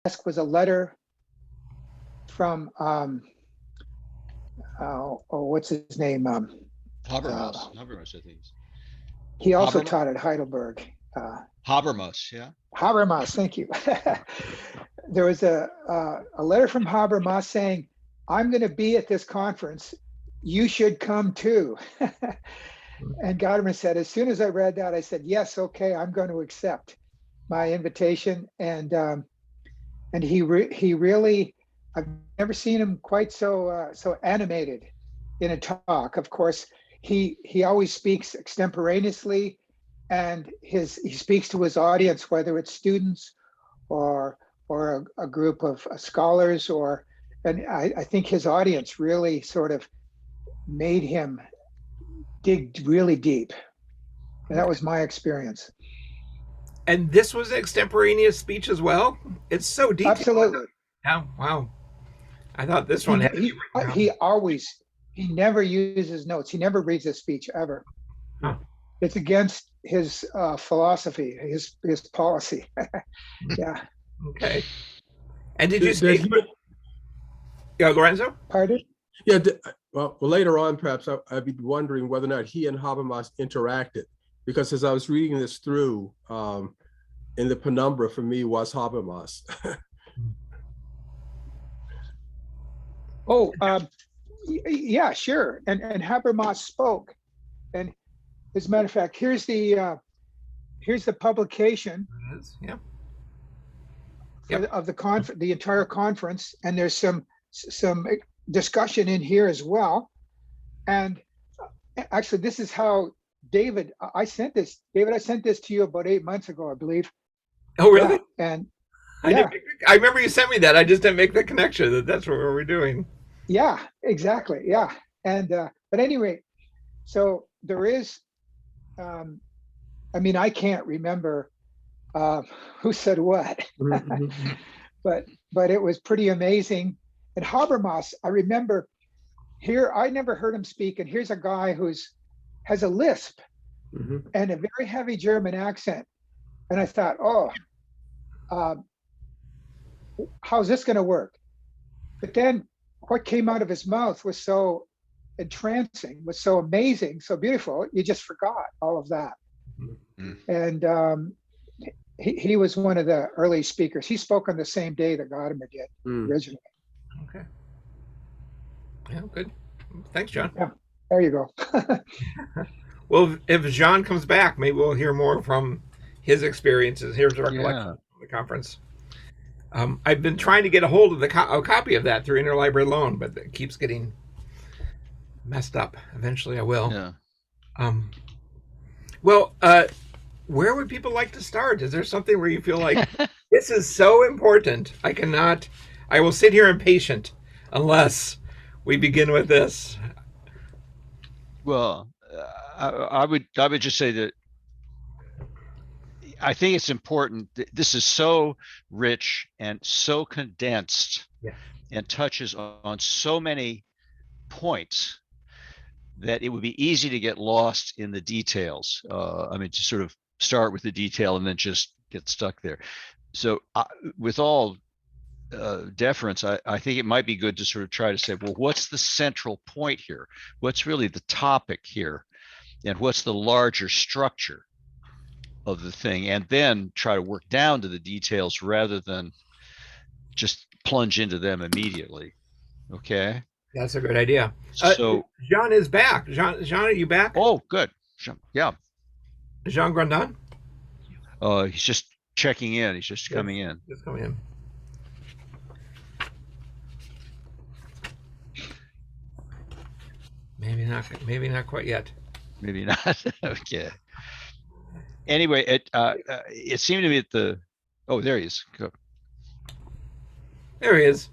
desk was a letter from what's his name? Habermas, I think. He also Habermas, taught at Heidelberg. Habermas, yeah. Habermas, thank you. There was a letter from Habermas saying, "I'm going to be at this conference. You should come too." And Gadamer said, as soon as I read that, I said, "Yes, okay, I'm going to accept my invitation." And he really, I've never seen him quite so animated in a talk. Of course, he always speaks extemporaneously, and he speaks to his audience, whether it's students or a group of scholars, and I think his audience really sort of made him dig really deep. And that was my experience. And this was an extemporaneous speech as well? It's so detailed. Absolutely. Yeah, wow. I thought this one had to be written down. He never uses notes. He never reads a speech ever. Huh. It's against his philosophy, his policy. Yeah. Okay. And did you say, yeah, Lorenzo? Pardon? Yeah, well, later on, perhaps I'd be wondering whether or not he and Habermas interacted, because as I was reading this through, in the penumbra for me was Habermas. Yeah, sure. And Habermas spoke. And as a matter of fact, here's the publication Yeah. of the entire conference, and there's some discussion in here as well. And actually, this is how David, I sent this to you about 8 months ago, I believe. Oh, really? Yeah. And I remember you sent me that. I just didn't make the connection that's what we're doing. Yeah, exactly. Yeah. And but anyway, so there is I can't remember who said what. but it was pretty amazing. And Habermas, I remember here, I never heard him speak, and here's a guy has a lisp and a very heavy German accent. And I thought, how's this going to work? But then what came out of his mouth was so entrancing, was so amazing, so beautiful, you just forgot all of that. And he was one of the early speakers. He spoke on the same day that Gadamer did originally. Okay. Yeah, good. Thanks, John. Yeah, there you go. Well, if Jean comes back, maybe we'll hear more from his experiences. Here's a recollection of the conference. I've been trying to get a hold of a copy of that through interlibrary loan, but it keeps getting messed up. Eventually I will. Yeah. Well, where would people like to start? Is there something where you feel like this is so important? I will sit here impatient unless we begin with this. Well, I would just say that I think it's important. This is so rich and so condensed, and touches on so many points that it would be easy to get lost in the details. To sort of start with the detail and then just get stuck there. So with all deference, I think it might be good to sort of try to say, well, what's the central point here? What's really the topic here? And what's the larger structure of the thing? And then try to work down to the details rather than just plunge into them immediately. Okay? That's a good idea. So Jean is back. Jean, are you back? Oh, good. Yeah. Jean Grandin? He's just checking in. He's just coming in. Just coming in. Maybe not quite yet. Maybe not. Okay. Anyway, it seemed to me that there he is. Go. There he is.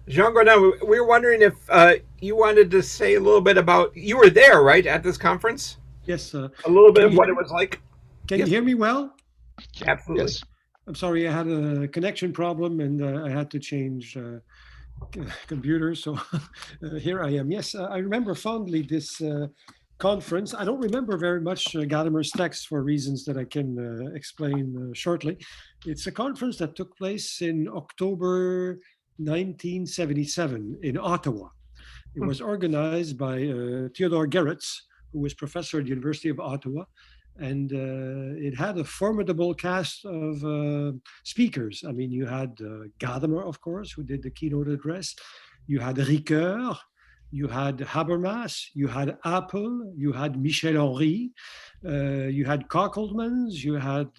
Jean Grandin, we were wondering if you wanted to say a little bit about, you were there, right, at this conference? Yes. A little bit of what it was like? Can you hear me well? Absolutely. Yes. I'm sorry, I had a connection problem and I had to change computer. So here I am. Yes, I remember fondly this conference. I don't remember very much Gadamer's text for reasons that I can explain shortly. It's a conference that took place in October 1977 in Ottawa. It was organized by Theodore Geritz, who was professor at the University of Ottawa. And it had a formidable cast of speakers. I mean, you had Gadamer, of course, who did the keynote address. You had Ricoeur, you had Habermas, you had Apple, you had Michel Henry, you had Cocklemans, you had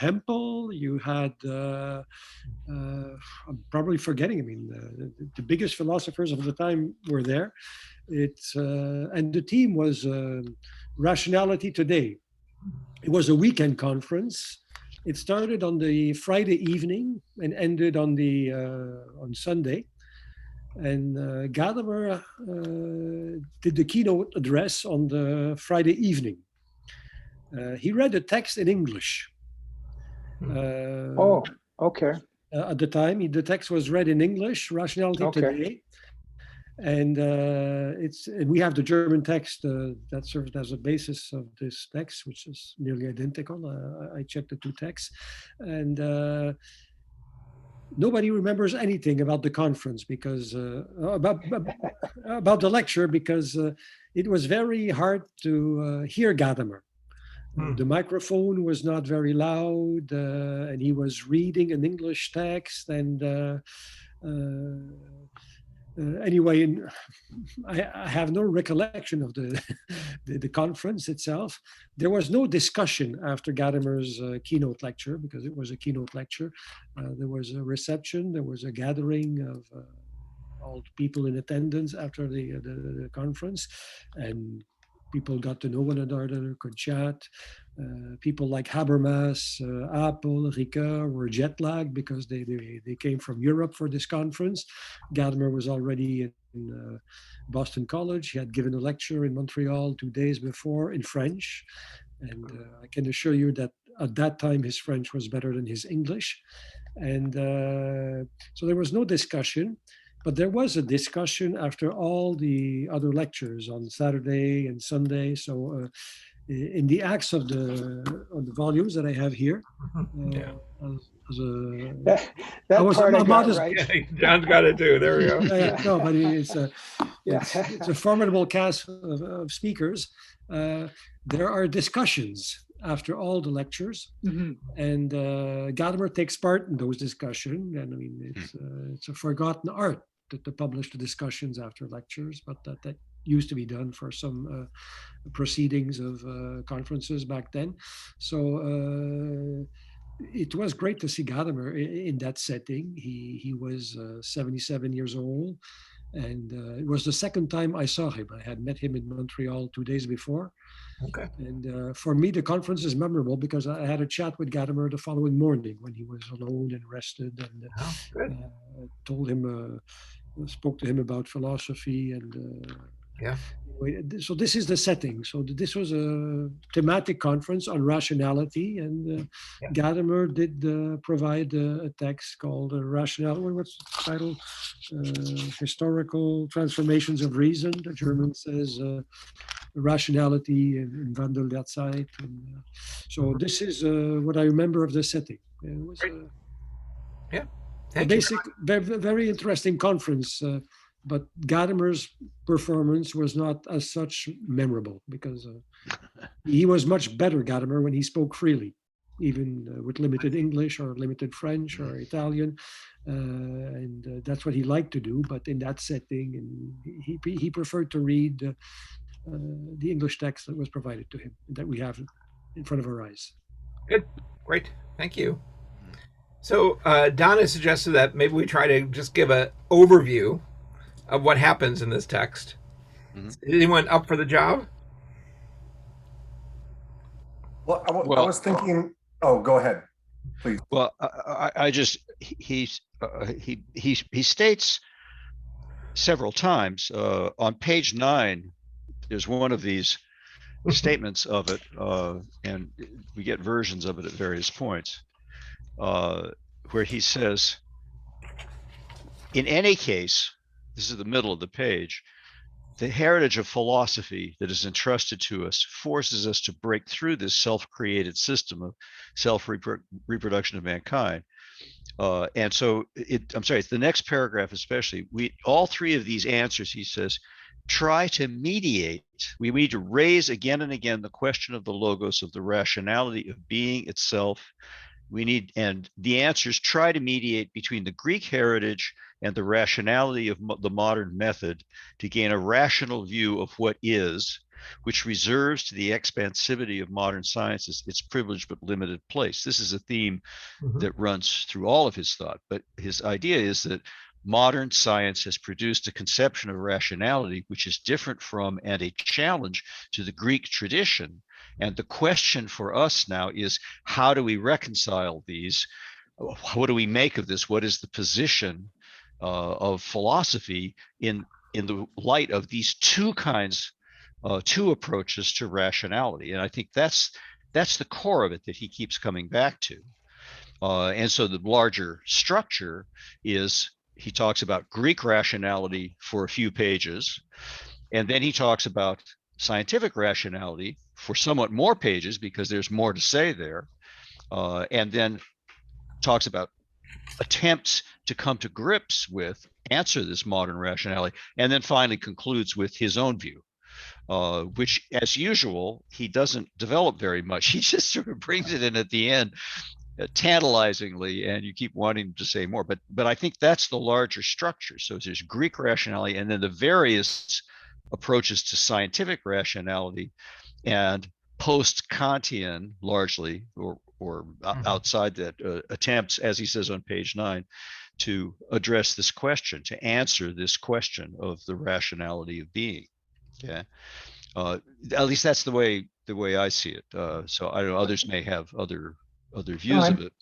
Hempel, you had, I'm probably forgetting, I mean, the biggest philosophers of the time were there. And the theme was Rationality Today. It was a weekend conference. It started on the Friday evening and ended on Sunday. And Gadamer did the keynote address on the Friday evening. He read a text in English. Oh, okay. At the time, the text was read in English, Rationality Today. And we have the German text that served as a basis of this text, which is nearly identical. I checked the two texts, and nobody remembers anything about the conference because about the lecture because it was very hard to hear Gadamer. The microphone was not very loud, and he was reading an English text and. Anyway, I have no recollection of the conference itself. There was no discussion after Gadamer's keynote lecture because it was a keynote lecture. There was a reception. There was a gathering of all the people in attendance after the conference, and people got to know one another, could chat. People like Habermas, Apple, Ricoeur were jet lagged because they came from Europe for this conference. Gadamer was already in Boston College. He had given a lecture in Montreal 2 days before in French. And I can assure you that at that time, his French was better than his English. And so there was no discussion. But there was a discussion after all the other lectures on Saturday and Sunday. So in the acts of the volumes that I have here, that part I got right. Yeah, John's got it too. There we go. No, but it's a formidable cast of speakers. There are discussions after all the lectures, and Gadamer takes part in those discussions. And I mean, it's a forgotten art to publish the discussions after lectures, but that used to be done for some proceedings of conferences back then. So it was great to see Gadamer in that setting. He was 77 years old, and it was the second time I saw him. I had met him in Montreal 2 days before. Okay. And for me, the conference is memorable because I had a chat with Gadamer the following morning when he was alone and rested, and told him, spoke to him about philosophy and. So this is the setting. So this was a thematic conference on rationality, and Gadamer did provide a text called "Rationality." What's the title? Historical transformations of reason. The German says rationality in Wandel der Zeit. So this is what I remember of the setting. It was a basic, very interesting conference. But Gadamer's performance was not as such memorable because he was much better, Gadamer, when he spoke freely, even with limited English or limited French or Italian. And that's what he liked to do. But in that setting, and he preferred to read the English text that was provided to him, that we have in front of our eyes. Good. Great. Thank you. So Donna suggested that maybe we try to just give an overview of what happens in this text. Is anyone up for the job? Well, I was thinking. Oh, go ahead, please. Well, I just he states several times on page 9. There's one of these statements of it, and we get versions of it at various points, where he says, "In any case." This is the middle of the page. the heritage of philosophy that is entrusted to us forces us to break through this self-created system of self-reproduction of mankind. And so I'm sorry, it's the next paragraph especially. All three of these answers, he says, try to mediate. We need to raise again and again the question of the logos, of the rationality of being itself. And the answers try to mediate between the Greek heritage and the rationality of the modern method to gain a rational view of what is, which reserves to the expansivity of modern sciences its privileged but limited place. This is a theme that runs through all of his thought, but his idea is that modern science has produced a conception of rationality which is different from and a challenge to the Greek tradition. And the question for us now is, how do we reconcile these? What do we make of this? What is the position of philosophy in the light of these two approaches to rationality? And I think that's the core of it that he keeps coming back to. And so the larger structure is, he talks about Greek rationality for a few pages, and then he talks about scientific rationality for somewhat more pages because there's more to say there, and then talks about attempts to come to grips with, answer this modern rationality, and then finally concludes with his own view, which, as usual, he doesn't develop very much. He just sort of brings it in at the end, tantalizingly, and you keep wanting to say more. But I think that's the larger structure. So there's Greek rationality, and then the various approaches to scientific rationality, and post-Kantian, largely, or outside that, attempts, as he says on page 9, to address this question, to answer this question of the rationality of being. Okay, at least that's the way I see it. So I don't know, others may have other views of it.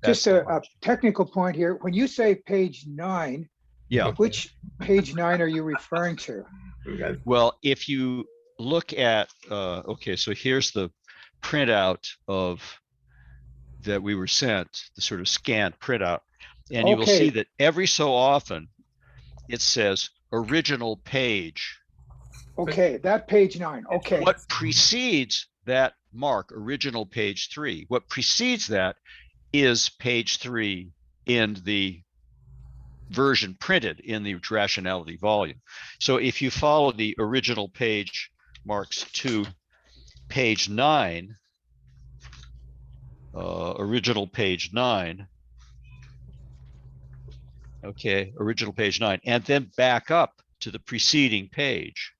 Just a technical point here. When you say page 9, yeah, which page 9 are you referring to? Well, if you look at, okay, so here's the printout of that we were sent, the sort of scanned printout, and you will see that every so often it says original page. Okay, that page 9. Okay. What precedes that mark, original page 3, what precedes that is page 3 in the version printed in the rationality volume. So if you follow the original page marks to page 9, original page 9, okay, original page 9, and then back up to the preceding page,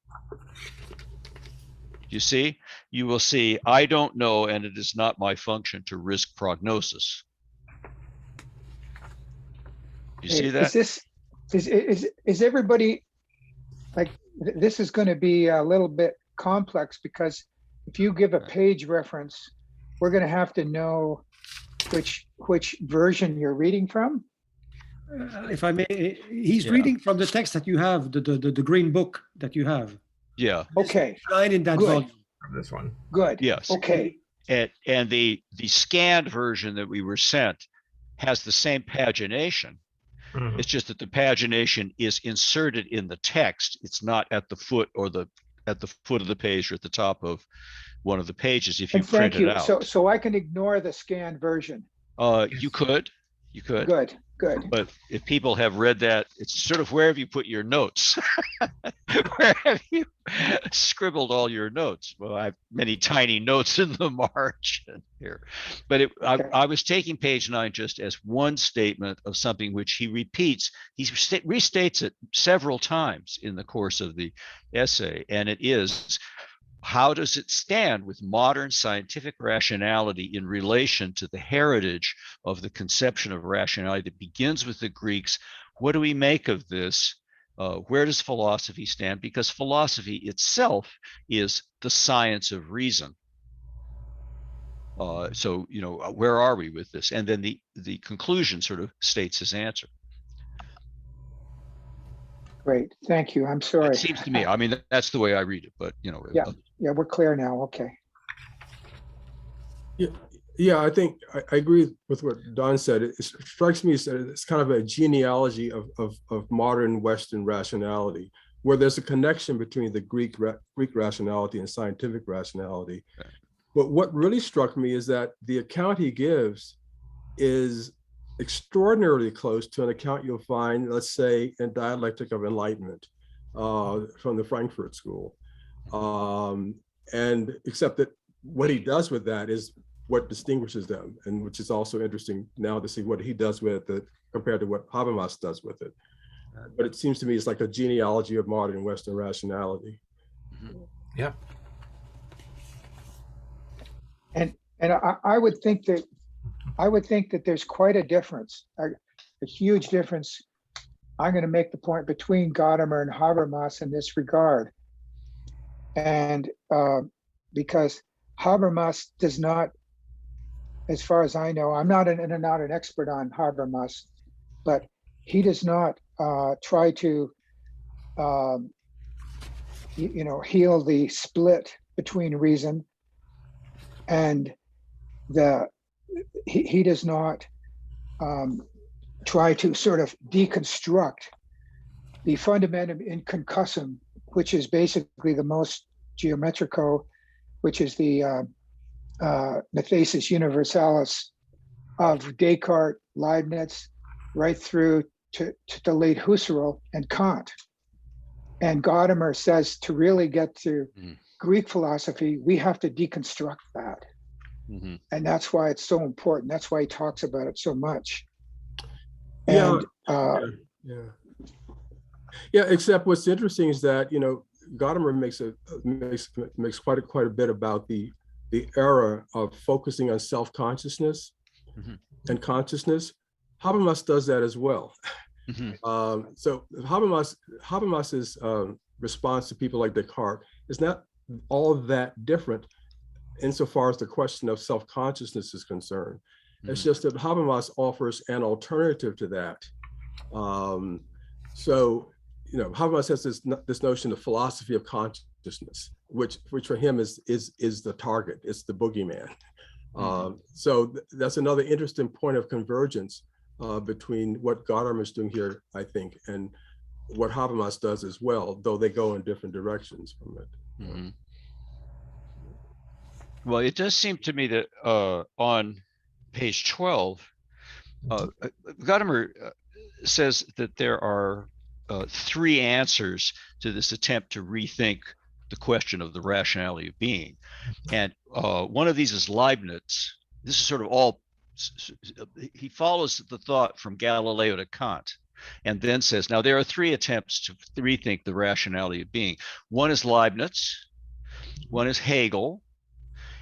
you see, you will see, I don't know, and it is not my function to risk prognosis. You see that? Is everybody, like, this is going to be a little bit complex, because if you give a page reference, we're going to have to know which version you're reading from. If I may, he's reading from the text that you have, the green book that you have. Yeah. Okay. 9 in that volume. This one. Good. Yes. Okay. And the scanned version that we were sent has the same pagination. It's just that the pagination is inserted in the text. It's not at the foot or at the foot of the page or at the top of one of the pages if you print it out. So I can ignore the scanned version. You could. Good. But if people have read that, it's sort of wherever you put your notes. Where have you scribbled all your notes? Well, I have many tiny notes in the margin here. But I was taking page 9 just as one statement of something which he repeats. He restates it several times in the course of the essay, and it is, how does it stand with modern scientific rationality in relation to the heritage of the conception of rationality that begins with the Greeks? What do we make of this? Where does philosophy stand? Because philosophy itself is the science of reason. So, you know, where are we with this? And then the conclusion sort of states his answer. Great, thank you. I'm sorry. It seems to me, I mean, that's the way I read it, but you know. Yeah, we're clear now. Okay. Yeah, I think I agree with what Don said. It strikes me as it's kind of a genealogy of modern Western rationality. where there's a connection between the Greek rationality and scientific rationality. Okay. But what really struck me is that the account he gives is extraordinarily close to an account you'll find, let's say, in Dialectic of Enlightenment from the Frankfurt School. And except that what he does with that is what distinguishes them, and which is also interesting now to see what he does with it compared to what Habermas does with it. But it seems to me it's like a genealogy of modern Western rationality. Yeah. And I would think that there's quite a difference, a huge difference. I'm going to make the point between Gadamer and Habermas in this regard, and because Habermas does not, as far as I know, I'm not an expert on Habermas, but he does not try to, heal the split between reason and he does not try to sort of deconstruct the fundamentum in concussum, which is basically the most geometrico, which is the Mathesis universalis of Descartes, Leibniz, right through to the late Husserl and Kant. And Gadamer says to really get to Greek philosophy, we have to deconstruct that. Mm-hmm. And that's why it's so important. That's why he talks about it so much. And, yeah. Except what's interesting is that, Gadamer makes quite a bit about the era of focusing on self-consciousness and consciousness. Habermas does that as well. So Habermas's response to people like Descartes is not all that different insofar as the question of self-consciousness is concerned. It's just that Habermas offers an alternative to that. So, Habermas has this notion of philosophy of consciousness, which for him is the target. It's the boogeyman. So that's another interesting point of convergence between what Gadamer is doing here, I think, and what Habermas does as well, though they go in different directions from it. Well, it does seem to me that on page 12, Gadamer says that there are 3 answers to this attempt to rethink the question of the rationality of being. And one of these is Leibniz. This is sort of all, he follows the thought from Galileo to Kant, and then says, now there are 3 attempts to rethink the rationality of being. One is Leibniz, one is Hegel,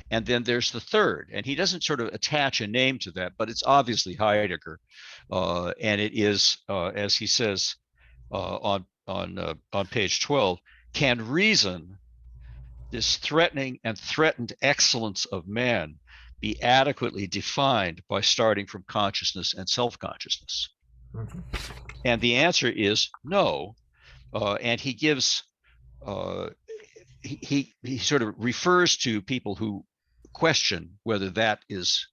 and then there's the third. And he doesn't sort of attach a name to that, but it's obviously Heidegger. And it is, as he says on page 12, can reason, this threatening and threatened excellence of man, be adequately defined by starting from consciousness and self-consciousness? And the answer is no. And he gives, he sort of refers to people who question whether that is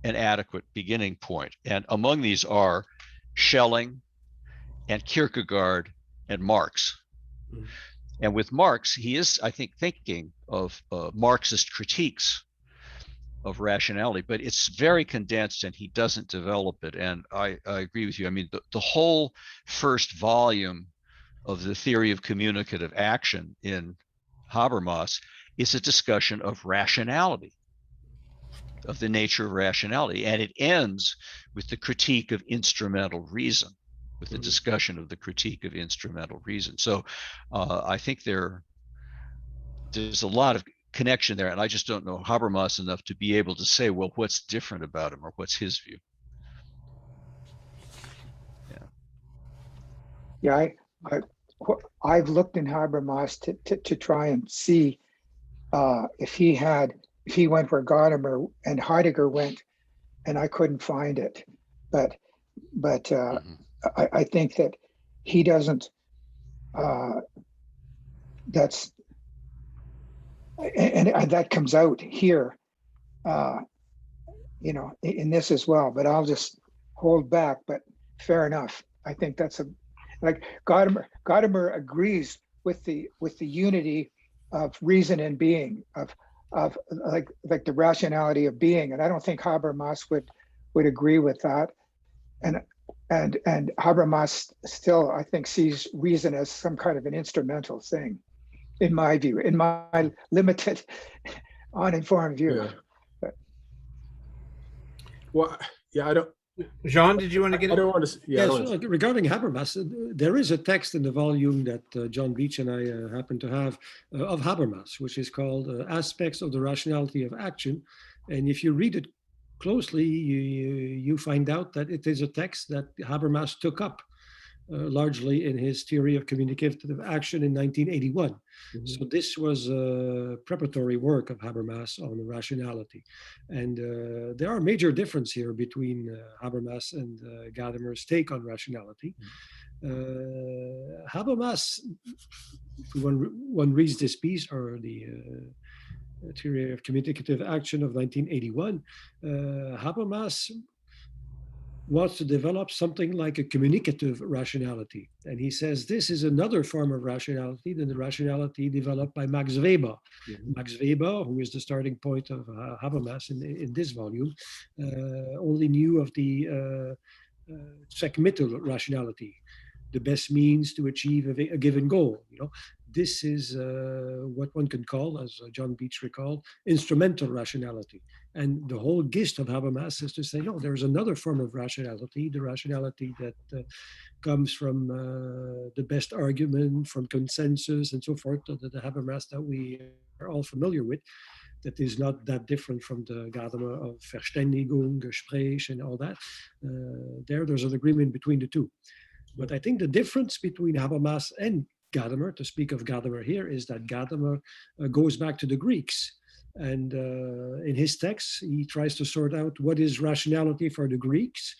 an adequate beginning point. And among these are Schelling and Kierkegaard and Marx. And with Marx, he is, I think, thinking of Marxist critiques of rationality, but it's very condensed and he doesn't develop it. And I agree with you. I mean, the whole first volume of the theory of communicative action in Habermas is a discussion of rationality, of the nature of rationality. And it ends with the critique of instrumental reason, with the discussion of the critique of instrumental reason. So I think there's a lot of connection there, and I just don't know Habermas enough to be able to say, well, what's different about him or what's his view. I've looked in Habermas to try and see if he went where Gadamer and Heidegger went, and I couldn't find it. But I think that he doesn't. That's and that comes out here, in this as well. But I'll just hold back. But fair enough. I think that's like Gadamer agrees with the unity of reason and being, of like the rationality of being. And I don't think Habermas would agree with that. And Habermas still, I think, sees reason as some kind of an instrumental thing, in my view, in my limited, uninformed view. Yeah. Well, yeah, I don't. Jean, did you want to get I don't want to. Yeah, Yes, regarding Habermas, there is a text in the volume that John Beach and I happen to have of Habermas, which is called Aspects of the Rationality of Action. And if you read it closely, you find out that it is a text that Habermas took up largely in his theory of communicative action in 1981. Mm-hmm. So this was a preparatory work of Habermas on rationality. And there are major differences here between Habermas and Gadamer's take on rationality. Habermas, one reads this piece, or the theory of communicative action of 1981, Habermas wants to develop something like a communicative rationality. And he says this is another form of rationality than the rationality developed by Max Weber. Mm-hmm. Max Weber, who is the starting point of Habermas in this volume, only knew of the Zweckmittel rationality, the best means to achieve a given goal. You know, this is what one can call, as John Beach recalled, instrumental rationality. And the whole gist of Habermas is to say, no, there's another form of rationality, the rationality that comes from the best argument, from consensus and so forth, the Habermas that we are all familiar with, that is not that different from the Gadamer of Verständigung, Gespräch, and all that. There's an agreement between the two. But I think the difference between Habermas and Gadamer, to speak of Gadamer here, is that Gadamer goes back to the Greeks. And in his text, he tries to sort out what is rationality for the Greeks.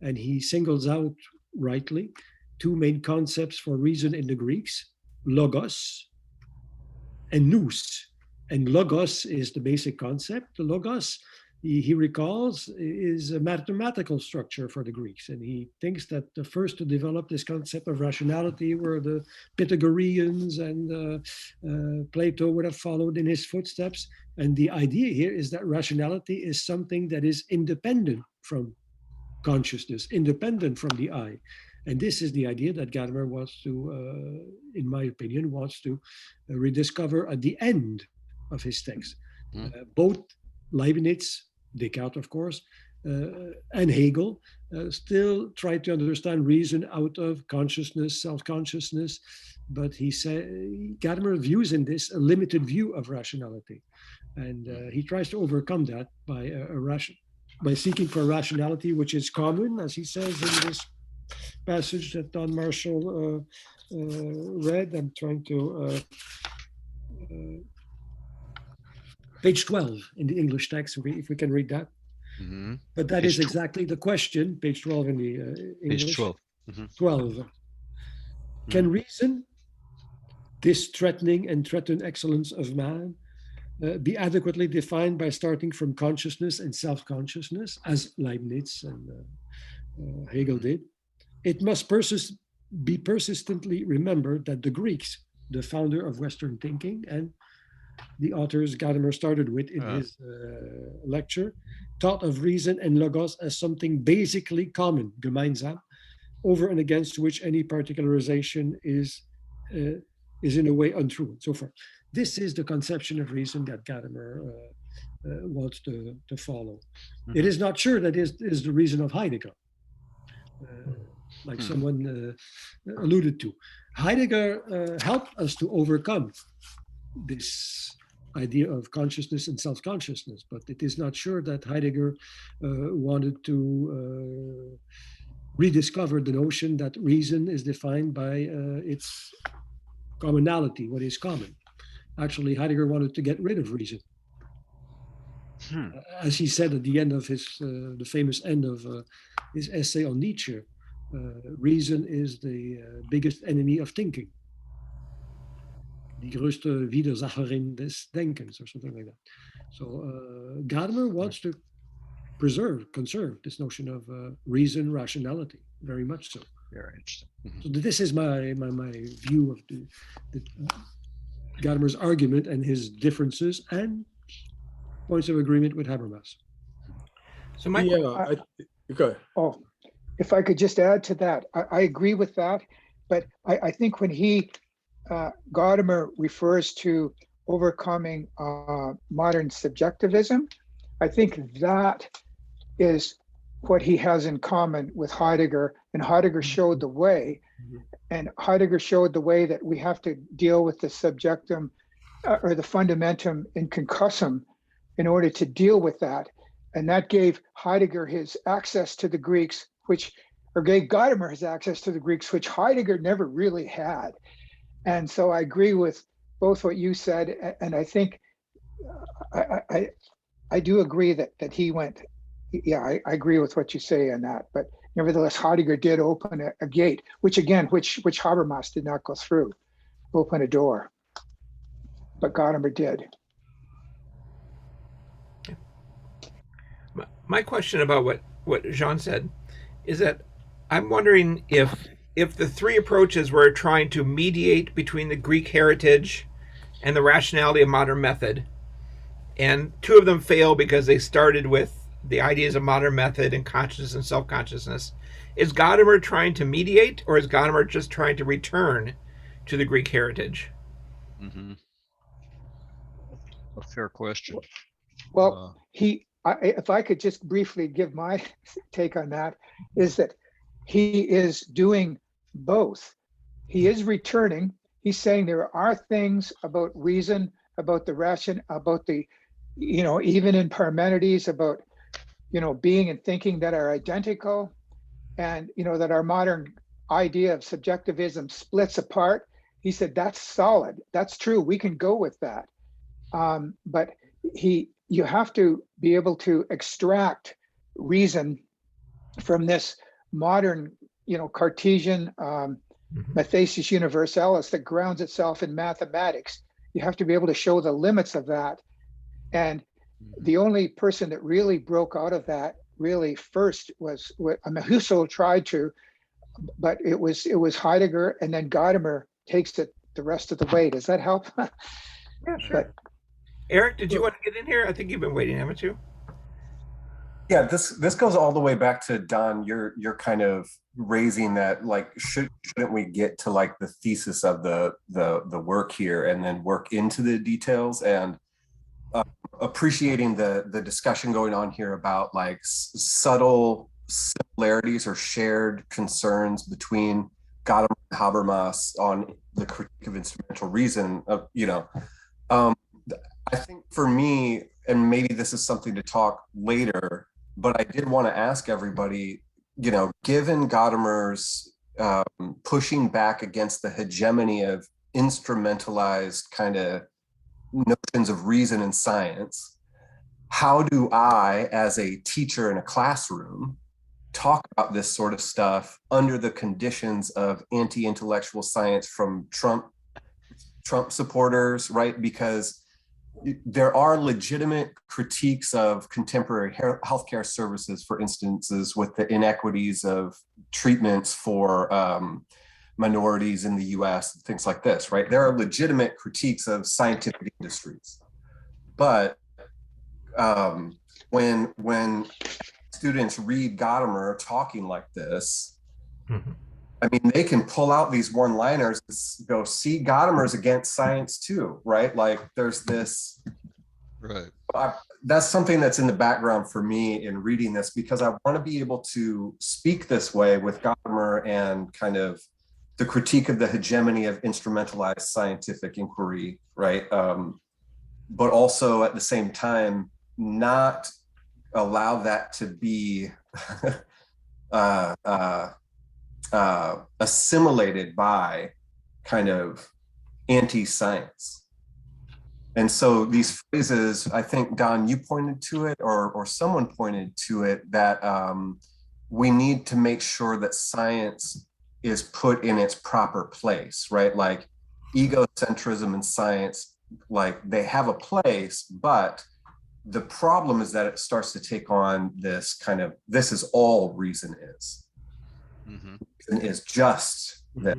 And he singles out, rightly, two main concepts for reason in the Greeks, logos and nous. And logos is the basic concept. The logos, he recalls, is a mathematical structure for the Greeks. And he thinks that the first to develop this concept of rationality were the Pythagoreans, and Plato would have followed in his footsteps. And the idea here is that rationality is something that is independent from consciousness, independent from the I. And this is the idea that Gadamer wants to, in my opinion, wants to rediscover at the end of his text. Both Leibniz, Descartes, of course, and Hegel still try to understand reason out of consciousness, self-consciousness. But he said, Gadamer views in this a limited view of rationality. And he tries to overcome that by seeking for rationality, which is common, as he says in this passage that Don Marshall read. I'm trying to, page 12 in the English text, if we can read that. Mm-hmm. But that is exactly the question, page 12 in the English. Page 12. Mm-hmm. 12. Can reason, this threatening and threatened excellence of man, be adequately defined by starting from consciousness and self-consciousness, as Leibniz and Hegel did? It must be persistently remembered that the Greeks, the founder of Western thinking, and the authors Gadamer started with in his lecture, thought of reason and logos as something basically common, gemeinsam, over and against which any particularization is in a way untrue, and so forth. This is the conception of reason that Gadamer wants to follow. Mm-hmm. It is not sure that is the reason of Heidegger, like someone alluded to. Heidegger helped us to overcome this idea of consciousness and self-consciousness, but it is not sure that Heidegger wanted to rediscover the notion that reason is defined by its commonality, what is common. Actually, Heidegger wanted to get rid of reason. As he said at the end of his, the famous end of his essay on Nietzsche, reason is the biggest enemy of thinking. Die größte Widersacherin des Denkens, or something like that. So Gadamer wants to conserve this notion of reason, rationality, very much so. Very interesting. So this is my view of the Gadamer's argument and his differences and points of agreement with Habermas. So my go ahead. If I could just add to that, I agree with that, but I think when Gadamer refers to overcoming modern subjectivism, I think that is what he has in common with Heidegger, and Heidegger showed the way, and Heidegger showed the way that we have to deal with the subjectum or the fundamentum in concussum in order to deal with that. And that gave Heidegger his access to the Greeks, or gave Gadamer his access to the Greeks, which Heidegger never really had. And so I agree with both what you said, and I think I do agree that he went, I agree with what you say on that, but nevertheless, Heidegger did open a gate, which Habermas did not go through, open a door, but Gadamer did. My question about what Jean said is that I'm wondering if the three approaches were trying to mediate between the Greek heritage and the rationality of modern method, and two of them fail because they started with the ideas of modern method and consciousness and self-consciousness. Is Gadamer trying to mediate, or is Gadamer just trying to return to the Greek heritage? Mm-hmm. A fair question. Well, if I could just briefly give my take on that, is that he is doing both. He is returning. He's saying there are things about reason, about the ration, about the, even in Parmenides, about, being and thinking that are identical, and, that our modern idea of subjectivism splits apart. He said, that's solid. That's true. We can go with that. But you have to be able to extract reason from this modern, Cartesian mathesis universalis that grounds itself in mathematics. You have to be able to show the limits of that. And the only person that really broke out of that really first was Husserl tried to, but it was Heidegger, and then Gadamer takes it the rest of the way. Does that help? Yeah, sure. Eric, did you want to get in here? I think you've been waiting, haven't you? Yeah, this goes all the way back to Don. You're kind of raising that, like, shouldn't we get to like the thesis of the work here and then work into the details, and appreciating the discussion going on here about like subtle similarities or shared concerns between Gadamer and Habermas on the critique of instrumental reason. I think for me, and maybe this is something to talk later, but I did want to ask everybody, given Gadamer's pushing back against the hegemony of instrumentalized kind of notions of reason and science, how do I, as a teacher in a classroom, talk about this sort of stuff under the conditions of anti-intellectual science from Trump supporters, right? Because there are legitimate critiques of contemporary healthcare services, for instances, with the inequities of treatments for minorities in the US, things like this, right? There are legitimate critiques of scientific industries. But when students read Gadamer talking like this, I mean, they can pull out these one-liners and go, see, Gadamer's against science too, right? Like there's this, right. That's something that's in the background for me in reading this, because I want to be able to speak this way with Gadamer and kind of the critique of the hegemony of instrumentalized scientific inquiry, right? But also at the same time, not allow that to be assimilated by kind of anti-science. And so these phrases, I think, Don, you pointed to it, or someone pointed to it, that we need to make sure that science is put in its proper place, right? Like egocentrism and science, like they have a place, but the problem is that it starts to take on this kind of, this is all reason is. is just that.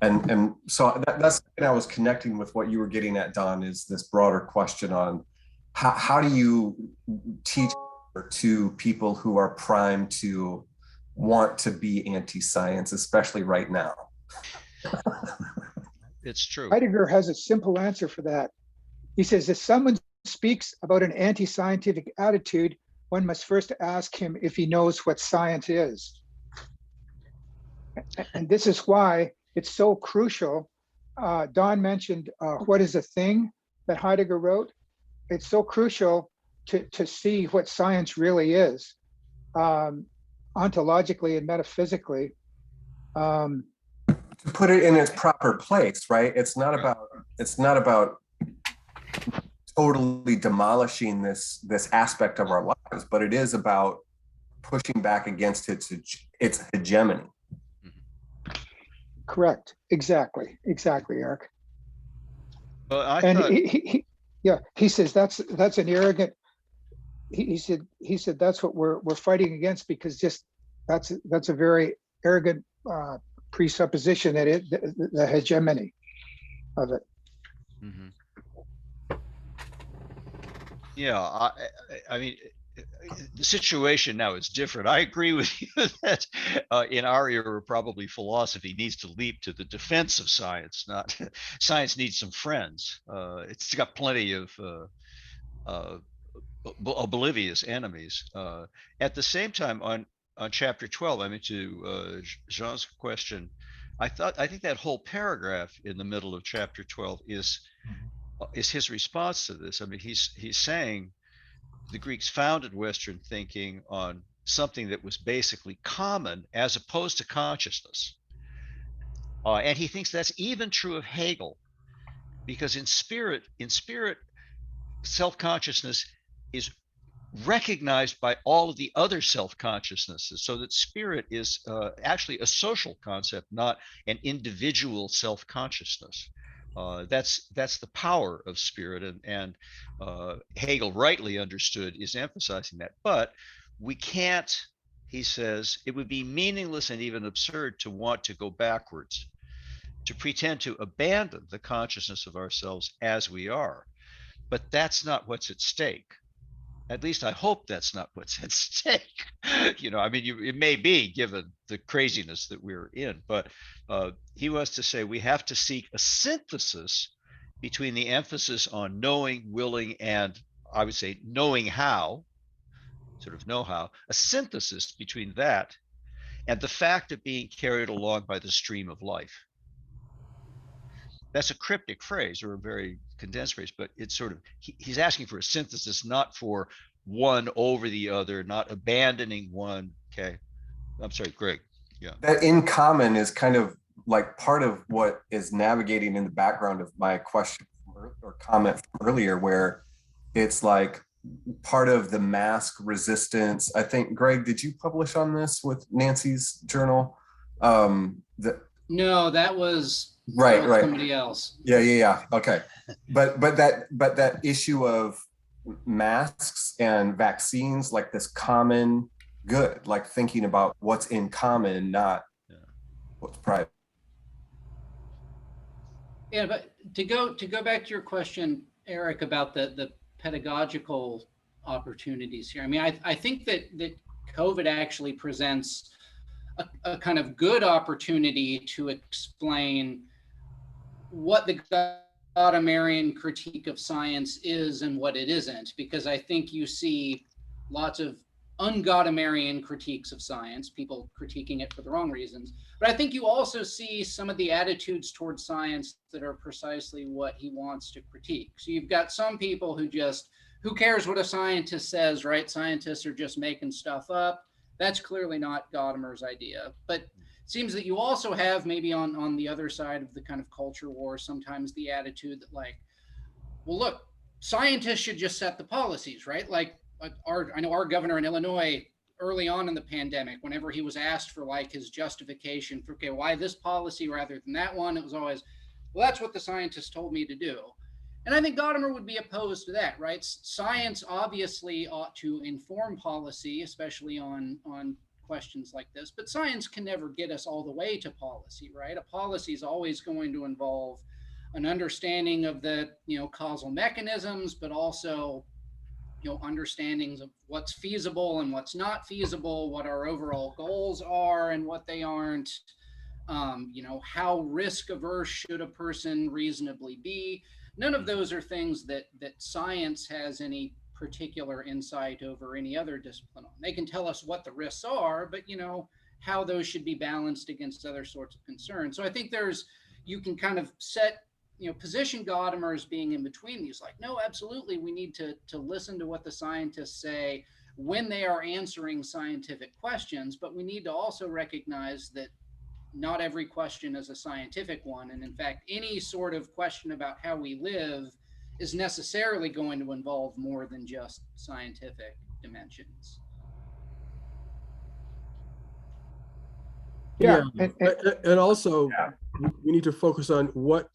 And so that's and I was connecting with what you were getting at, Don, is this broader question on how do you teach to people who are primed to want to be anti-science, especially right now? It's true. Heidegger has a simple answer for that. He says, if someone speaks about an anti-scientific attitude, one must first ask him if he knows what science is. And this is why it's so crucial. Don mentioned What is a Thing that Heidegger wrote. It's so crucial to see what science really is, ontologically and metaphysically. To put it in its proper place, right? It's not about totally demolishing this aspect of our lives, but it is about pushing back against its hegemony. Correct. Exactly, Eric. Well, I And thought, he says that's an arrogant. He said that's what we're fighting against, because just that's a very arrogant presupposition that the hegemony of it. yeah, I mean, the situation now is different. I agree with you that in our era, probably philosophy needs to leap to the defense of science. Not science needs some friends. It's got plenty of oblivious enemies. At the same time, on chapter 12, I mean, to Jean's question, I think that whole paragraph in the middle of chapter 12 is his response to this. I mean, he's saying the Greeks founded Western thinking on something that was basically common as opposed to consciousness. And he thinks that's even true of Hegel, because in spirit, self-consciousness is recognized by all of the other self-consciousnesses, so that spirit is actually a social concept, not an individual self-consciousness. That's the power of spirit, and Hegel, rightly understood, is emphasizing that. But we can't, he says, it would be meaningless and even absurd to want to go backwards, to pretend to abandon the consciousness of ourselves as we are. But that's not what's at stake. At least I hope that's not what's at stake. I mean, it may be, given the craziness that we're in, but he wants to say we have to seek a synthesis between the emphasis on knowing, willing, and I would say knowing how, sort of know-how, a synthesis between that and the fact of being carried along by the stream of life. That's a cryptic phrase, or a very condensed phrase, but it's sort of, he's asking for a synthesis, not for one over the other, not abandoning one. Okay. I'm sorry, Greg. Yeah. That in common is kind of like part of what is navigating in the background of my question or comment from earlier, where it's like part of the mask resistance. I think, Greg, did you publish on this with Nancy's journal? No, that was right somebody else. Yeah. Okay. But that issue of masks and vaccines, like this common good, like thinking about what's in common, not what's private. Yeah, but to go back to your question, Eric, about the pedagogical opportunities here. I mean, I think that COVID actually presents a kind of good opportunity to explain what the Gadamerian critique of science is and what it isn't, because I think you see lots of un-Gadamerian critiques of science, people critiquing it for the wrong reasons. But I think you also see some of the attitudes towards science that are precisely what he wants to critique. So you've got some people who cares what a scientist says, right? Scientists are just making stuff up. That's clearly not Gadamer's idea. But it seems that you also have, maybe on the other side of the kind of culture war, sometimes the attitude that, like, well, look, scientists should just set the policies, right? Like I know our governor in Illinois, early on in the pandemic, whenever he was asked for like his justification for, okay, why this policy rather than that one, it was always, well, that's what the scientists told me to do. And I think Gadamer would be opposed to that, right? Science obviously ought to inform policy, especially on questions like this, but science can never get us all the way to policy, right? A policy is always going to involve an understanding of the, causal mechanisms, but also, understandings of what's feasible and what's not feasible, what our overall goals are and what they aren't, how risk averse should a person reasonably be. None of those are things that science has any particular insight over any other discipline on. They can tell us what the risks are, but how those should be balanced against other sorts of concerns. So I think you can kind of position Gadamer as being in between these, like, no, absolutely, we need to listen to what the scientists say when they are answering scientific questions, but we need to also recognize that not every question is a scientific one. And in fact, any sort of question about how we live is necessarily going to involve more than just scientific dimensions. Yeah, and also we need to focus on what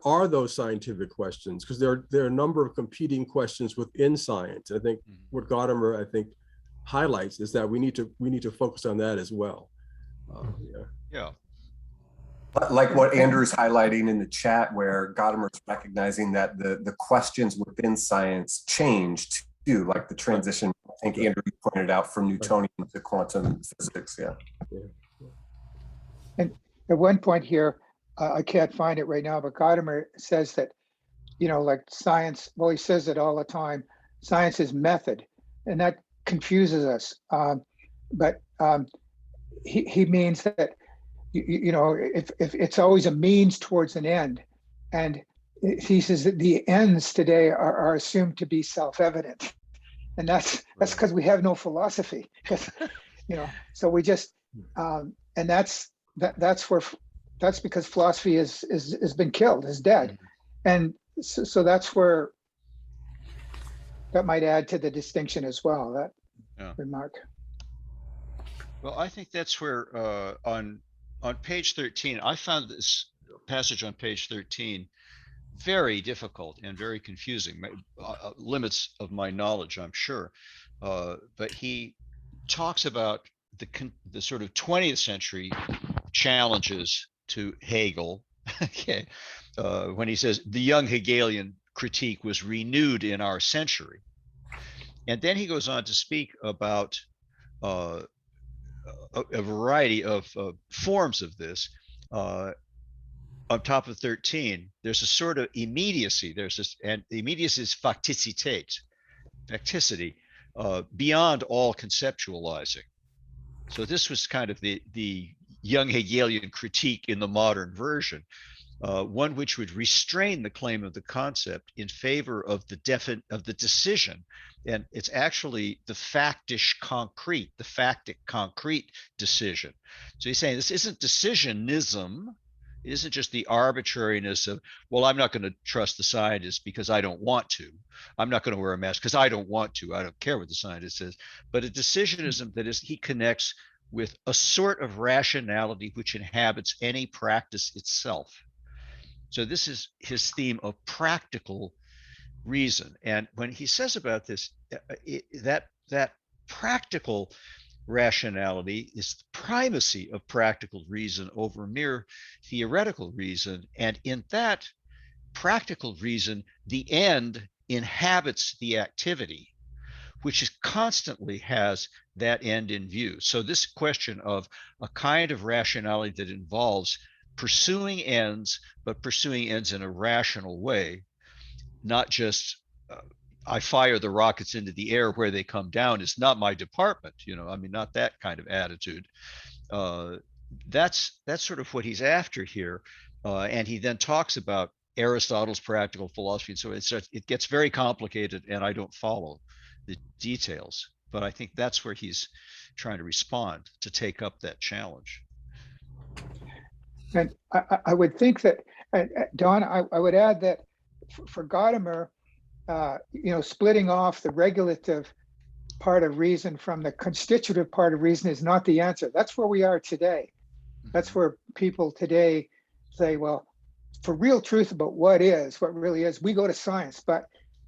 are those scientific questions, because there are a number of competing questions within science. I think what Gadamer highlights is that we need to focus on that as well. Like what Andrew's highlighting in the chat, where Gadamer's recognizing that the questions within science changed too, like the transition, I think Andrew pointed out, from Newtonian to quantum physics. And at one point here, I can't find it right now, but Gadamer says that, like science, well, he says it all the time, science is method, and that confuses us. But he means that, if it's always a means towards an end. And he says that the ends today are assumed to be self-evident. And that's because we have no philosophy, so we just, and that's because philosophy has been killed, is dead. And so that's where that might add to the distinction as well, that remark. Well, I think that's where on page 13, I found this passage on page 13 very difficult and very confusing, limits of my knowledge, I'm sure. But he talks about the sort of 20th century challenges to Hegel, when he says the young Hegelian critique was renewed in our century. And then he goes on to speak about a variety of forms of this. On top of 13, there's a sort of immediacy. There's this, and the immediacy is facticity, beyond all conceptualizing. So this was kind of the young Hegelian critique in the modern version, one which would restrain the claim of the concept in favor of the decision. And it's actually the factic concrete decision. So he's saying this isn't decisionism. It isn't just the arbitrariness of, well, I'm not going to trust the scientists because I don't want to. I'm not going to wear a mask because I don't want to. I don't care what the scientist says. But a decisionism that is, he connects with a sort of rationality which inhabits any practice itself. So this is his theme of practical reason. And when he says about this, that practical rationality is the primacy of practical reason over mere theoretical reason. And in that practical reason, the end inhabits the activity, which constantly has that end in view. So this question of a kind of rationality that involves pursuing ends, but pursuing ends in a rational way, not just I fire the rockets into the air where they come down, is not my department, not that kind of attitude. That's sort of what he's after here. And he then talks about Aristotle's practical philosophy. And so it gets very complicated, and I don't follow the details, but I think that's where he's trying to respond, to take up that challenge. And I would think that, Don, I would add that for Gadamer, splitting off the regulative part of reason from the constitutive part of reason is not the answer. That's where we are today. That's where people today say, well, for real truth about what really is, we go to science. But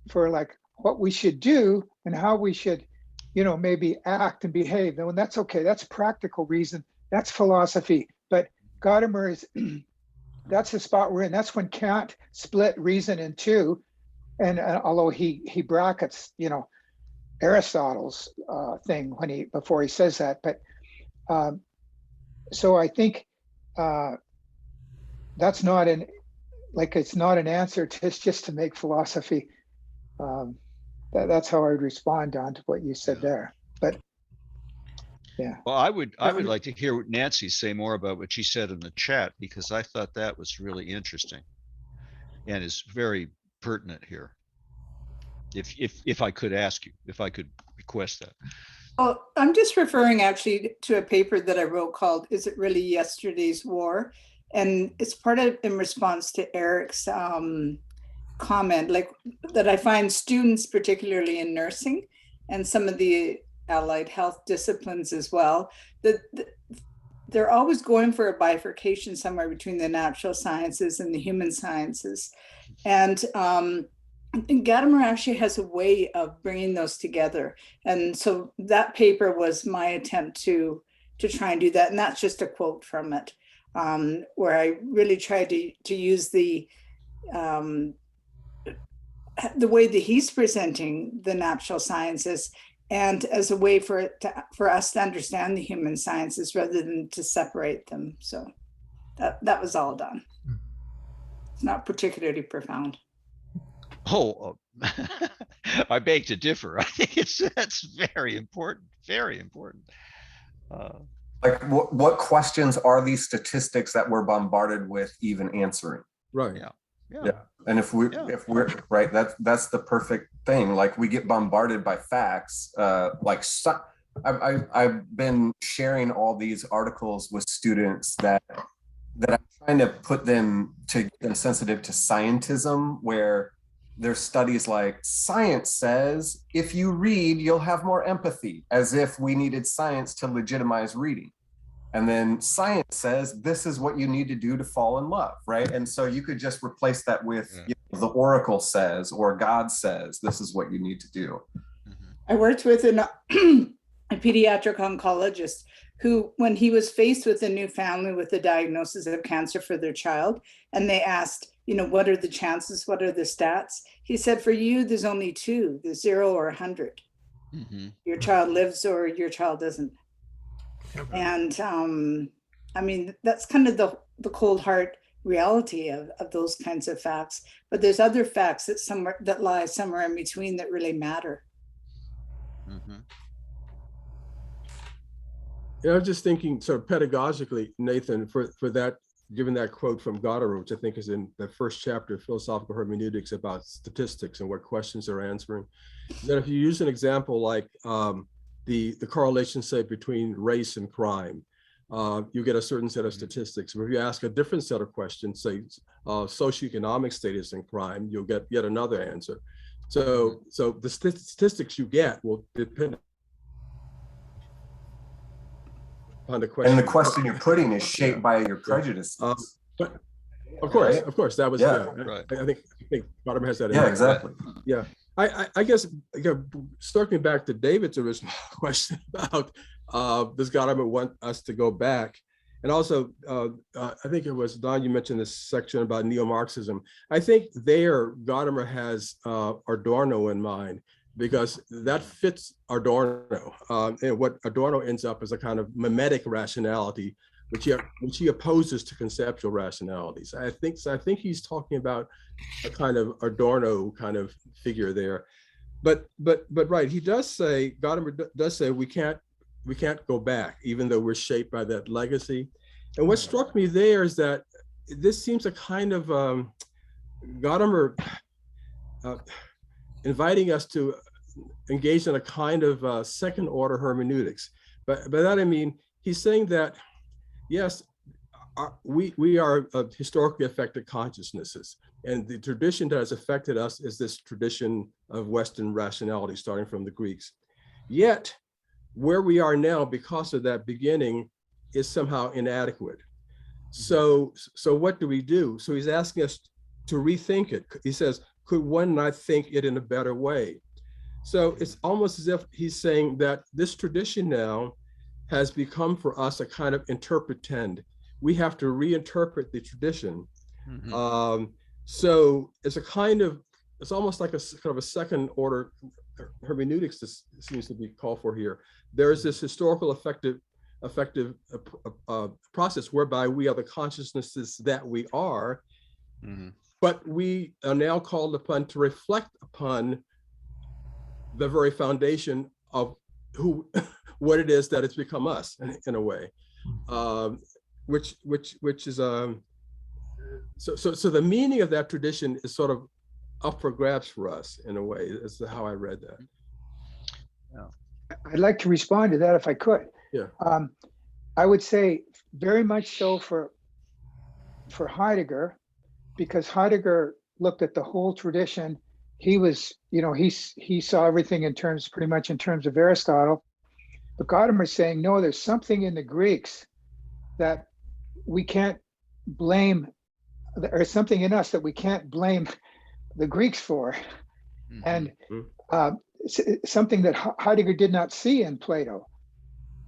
for like what we should do and how we should maybe act and behave. And that's okay. That's practical reason. That's philosophy. But Gadamer is, that's the spot we're in. That's when Kant split reason in two. And although he brackets, Aristotle's thing before he says that, but so I think that's not it's not an answer to just to make philosophy. That's how I would respond on to what you said there. But yeah. Well, I would like to hear what Nancy say more about what she said in the chat, because I thought that was really interesting and is very pertinent here. If I could ask you, if I could request that. Oh, I'm just referring actually to a paper that I wrote called "Is It Really Yesterday's War?" And it's part of in response to Eric's comment, like that I find students, particularly in nursing and some of the allied health disciplines as well, that they're always going for a bifurcation somewhere between the natural sciences and the human sciences. And Gadamer actually has a way of bringing those together. And so that paper was my attempt to try and do that. And that's just a quote from it, where I really tried to use the way that he's presenting the natural sciences and as a way for us to understand the human sciences rather than to separate them. So that was all done. It's not particularly profound. Oh, I beg to differ. I think that's very important. Very important. Like what questions are these statistics that we're bombarded with even answering? Right. Yeah. And if we're right, that's the perfect thing. Like we get bombarded by facts. I've been sharing all these articles with students that I'm trying to put them to get them sensitive to scientism, where there's studies like science says if you read, you'll have more empathy, as if we needed science to legitimize reading. And then science says this is what you need to do to fall in love, right? And so you could just replace that with the oracle says or God says this is what you need to do. I worked with a pediatric oncologist who, when he was faced with a new family with a diagnosis of cancer for their child, and they asked, what are the chances? What are the stats? He said, for you, there's only two, there's 0 or 100. Mm-hmm. Your child lives or your child doesn't. And I mean, that's kind of the cold hard reality of those kinds of facts. But there's other facts that lie somewhere in between that really matter. Mm-hmm. I was just thinking sort of pedagogically, Nathan, for that, given that quote from Gadamer, which I think is in the first chapter of Philosophical Hermeneutics about statistics and what questions they're answering, that if you use an example like the correlation, say, between race and crime, you get a certain set of statistics. But if you ask a different set of questions, say socioeconomic status and crime, you'll get yet another answer. So the statistics you get will depend on the question. And the question you're putting is shaped by your prejudices. But of course, that was right. I think Gadamer has that. Yeah, exactly. Yeah. I guess circling back to David's original question about does Gadamer want us to go back? And also, I think it was Don, you mentioned this section about neo-Marxism. I think there Gadamer has Adorno in mind, because that fits Adorno. And what Adorno ends up is a kind of mimetic rationality, which he opposes to conceptual rationalities. I think he's talking about a kind of Adorno kind of figure there. But right, he does say, Gadamer does say we can't go back, even though we're shaped by that legacy. And what struck me there is that this seems a kind of Gadamer inviting us to engage in a kind of second order hermeneutics. But by that I mean, he's saying that, yes, we are historically affected consciousnesses. And the tradition that has affected us is this tradition of Western rationality, starting from the Greeks. Yet, where we are now, because of that beginning, is somehow inadequate. So what do we do? So he's asking us to rethink it. He says, could one not think it in a better way? So it's almost as if he's saying that this tradition now has become for us a kind of interpretend. We have to reinterpret the tradition. So it's a kind of, it's almost like a kind of a second order hermeneutics that seems to be called for here. There's this historical effective process whereby we are the consciousnesses that we are, but we are now called upon to reflect upon the very foundation of who, what it is that it's become us in a way, which is so the meaning of that tradition is sort of up for grabs for us in a way. Is how I read that. I'd like to respond to that if I could. Yeah. I would say very much so for Heidegger, because Heidegger looked at the whole tradition. He was, he saw everything pretty much in terms of Aristotle. But Gadamer is saying, no, there's something in the Greeks that we can't blame, or something in us that we can't blame the Greeks for. And something that Heidegger did not see in Plato.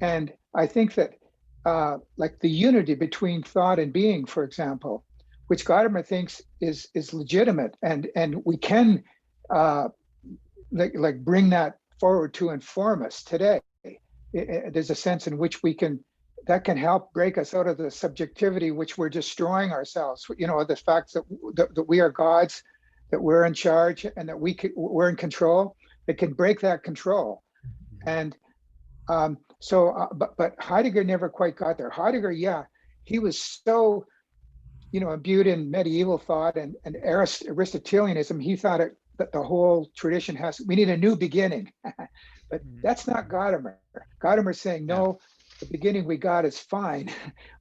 And I think that like the unity between thought and being, for example, which Gadamer thinks is legitimate, and we can like bring that forward to inform us today. There's a sense in which that can help break us out of the subjectivity which we're destroying ourselves. The fact that we are gods, that we're in charge, and that we're in control. It can break that control. And but Heidegger never quite got there. Heidegger, he was so imbued in medieval thought and Aristotelianism. He thought that the whole tradition we need a new beginning. But that's not Gadamer. Gadamer's saying, no, the beginning we got is fine.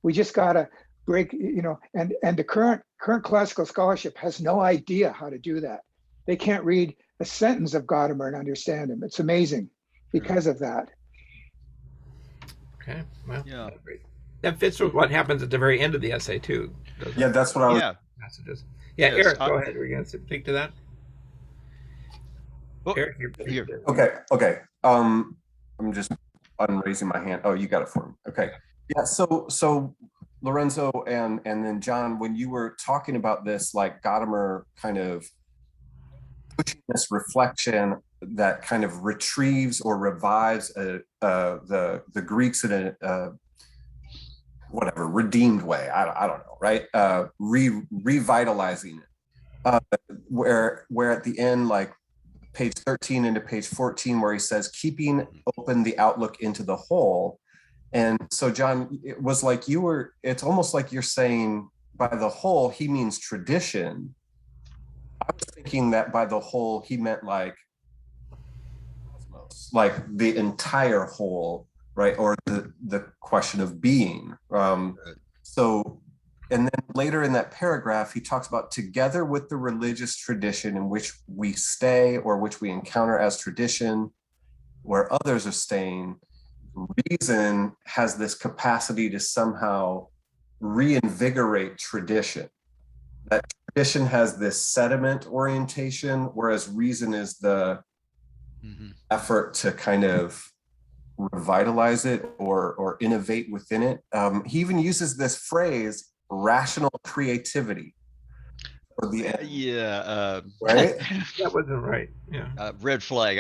We just got to break, and the current classical scholarship has no idea how to do that. They can't read a sentence of Gadamer and understand him. It's amazing because of that. Okay, well, that fits with what happens at the very end of the essay too. Yeah, that's what I was. Messages. Yeah, yes, Eric, go ahead. We're going to speak to that. Eric, you're Okay. I'm just unraising my hand. Oh, you got it for me. Okay. Yeah. So Lorenzo and then John, when you were talking about this, like Gadamer kind of pushing this reflection that kind of retrieves or revives the Greeks in a whatever redeemed way. I don't know, right? Revitalizing it. Where at the end, like page 13 into page 14, where he says, keeping open the outlook into the whole. And so, John, it was like it's almost like you're saying by the whole, he means tradition. I was thinking that by the whole, he meant like the entire whole, right? Or the question of being. So, and then later in that paragraph, he talks about together with the religious tradition in which we stay or which we encounter as tradition, where others are staying, reason has this capacity to somehow reinvigorate tradition. That tradition has this sediment orientation, whereas reason is the effort to kind of revitalize it or innovate within it. He even uses this phrase, rational creativity. Or the right? That wasn't right. Yeah. Red flag.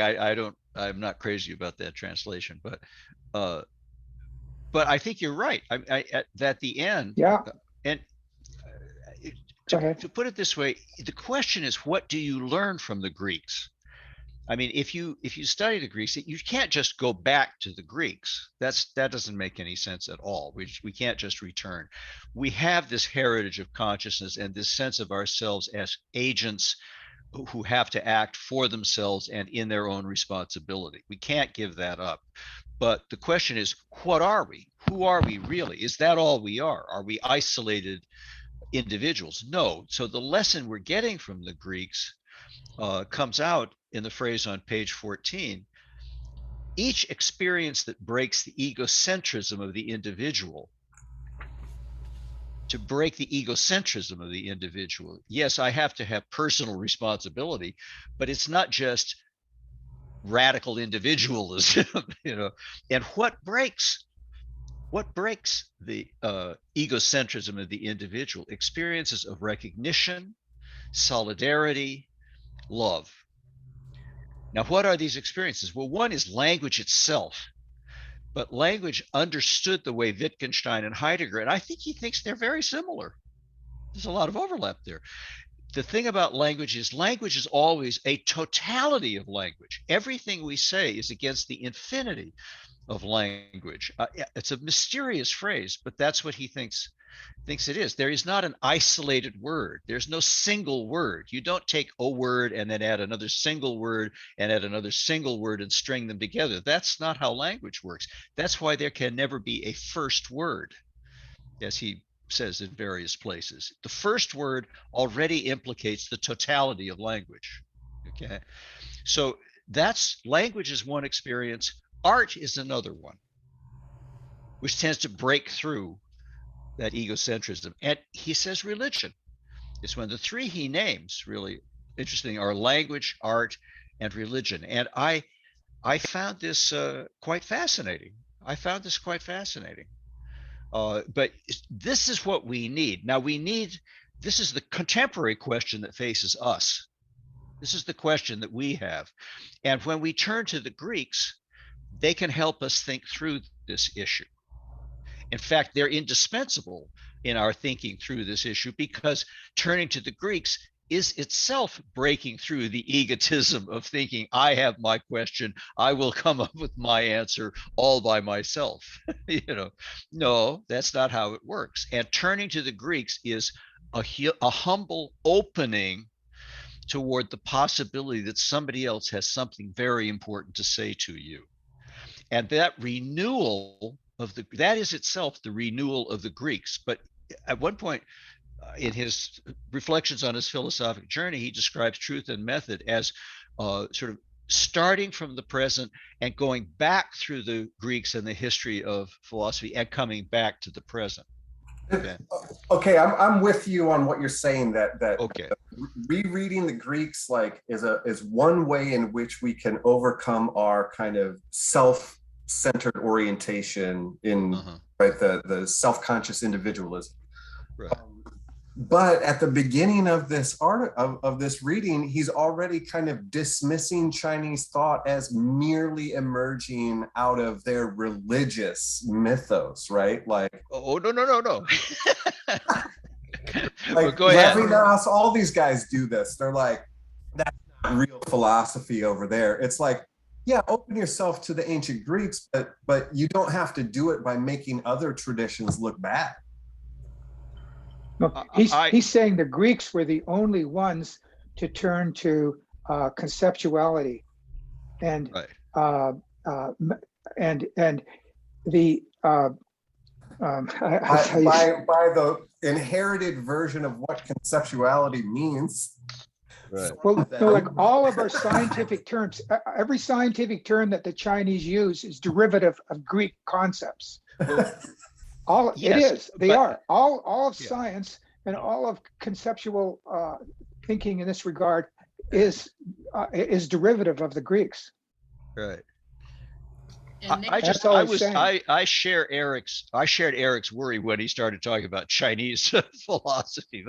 I'm not crazy about that translation, but I think you're right. At the end. Yeah. And to put it this way, the question is, what do you learn from the Greeks? I mean, if you study the Greeks, you can't just go back to the Greeks. That doesn't make any sense at all. We can't just return. We have this heritage of consciousness and this sense of ourselves as agents who have to act for themselves and in their own responsibility. We can't give that up. But the question is, what are we? Who are we really? Is that all we are? Are we isolated individuals? No. So the lesson we're getting from the Greeks comes out in the phrase on page 14. Each experience that breaks the egocentrism of the individual, to break the egocentrism of the individual, yes, I have to have personal responsibility, but it's not just radical individualism, and what breaks the egocentrism of the individual? Experiences of recognition, solidarity, love. Now, what are these experiences? Well, one is language itself, but language understood the way Wittgenstein and Heidegger, and I think he thinks they're very similar. There's a lot of overlap there. The thing about language is always a totality of language. Everything we say is against the infinity of language. It's a mysterious phrase, but that's what he thinks it is. There is not an isolated word. There's no single word. You don't take a word and then add another single word and add another single word and string them together. That's not how language works. That's why there can never be a first word, as he says in various places. The first word already implicates the totality of language. Okay, so that's language is one experience. Art is another one, which tends to break through that egocentrism. And he says religion is when the three he names, really interesting, are language, art, and religion. And I found this quite fascinating. But this is what we need. Now this is the contemporary question that faces us. This is the question that we have. And when we turn to the Greeks, they can help us think through this issue. In fact, they're indispensable in our thinking through this issue, because turning to the Greeks is itself breaking through the egotism of thinking, I have my question, I will come up with my answer all by myself. No, that's not how it works. And turning to the Greeks is a humble opening toward the possibility that somebody else has something very important to say to you. And that renewal that is itself the renewal of the Greeks. But at one point in his reflections on his philosophic journey, he describes truth and method as sort of starting from the present and going back through the Greeks and the history of philosophy and coming back to the present. Okay, I'm with you on what you're saying, that okay, rereading the Greeks is one way in which we can overcome our kind of self-centered orientation in right the self-conscious individualism. Right. But at the beginning of this of this reading, he's already kind of dismissing Chinese thought as merely emerging out of their religious mythos, right? Like, no. Like go ahead. Levinas, all these guys do this. They're like, that's not real philosophy over there. It's like, yeah, open yourself to the ancient Greeks, but you don't have to do it by making other traditions look bad. No, he's saying the Greeks were the only ones to turn to conceptuality, and right. And the by the inherited version of what conceptuality means. Right. Well, no, like all of our scientific terms, every scientific term that the Chinese use is derivative of Greek concepts. It is. They are. All of science and all of conceptual thinking in this regard is derivative of the Greeks. Right. And I shared Eric's worry when he started talking about Chinese philosophy.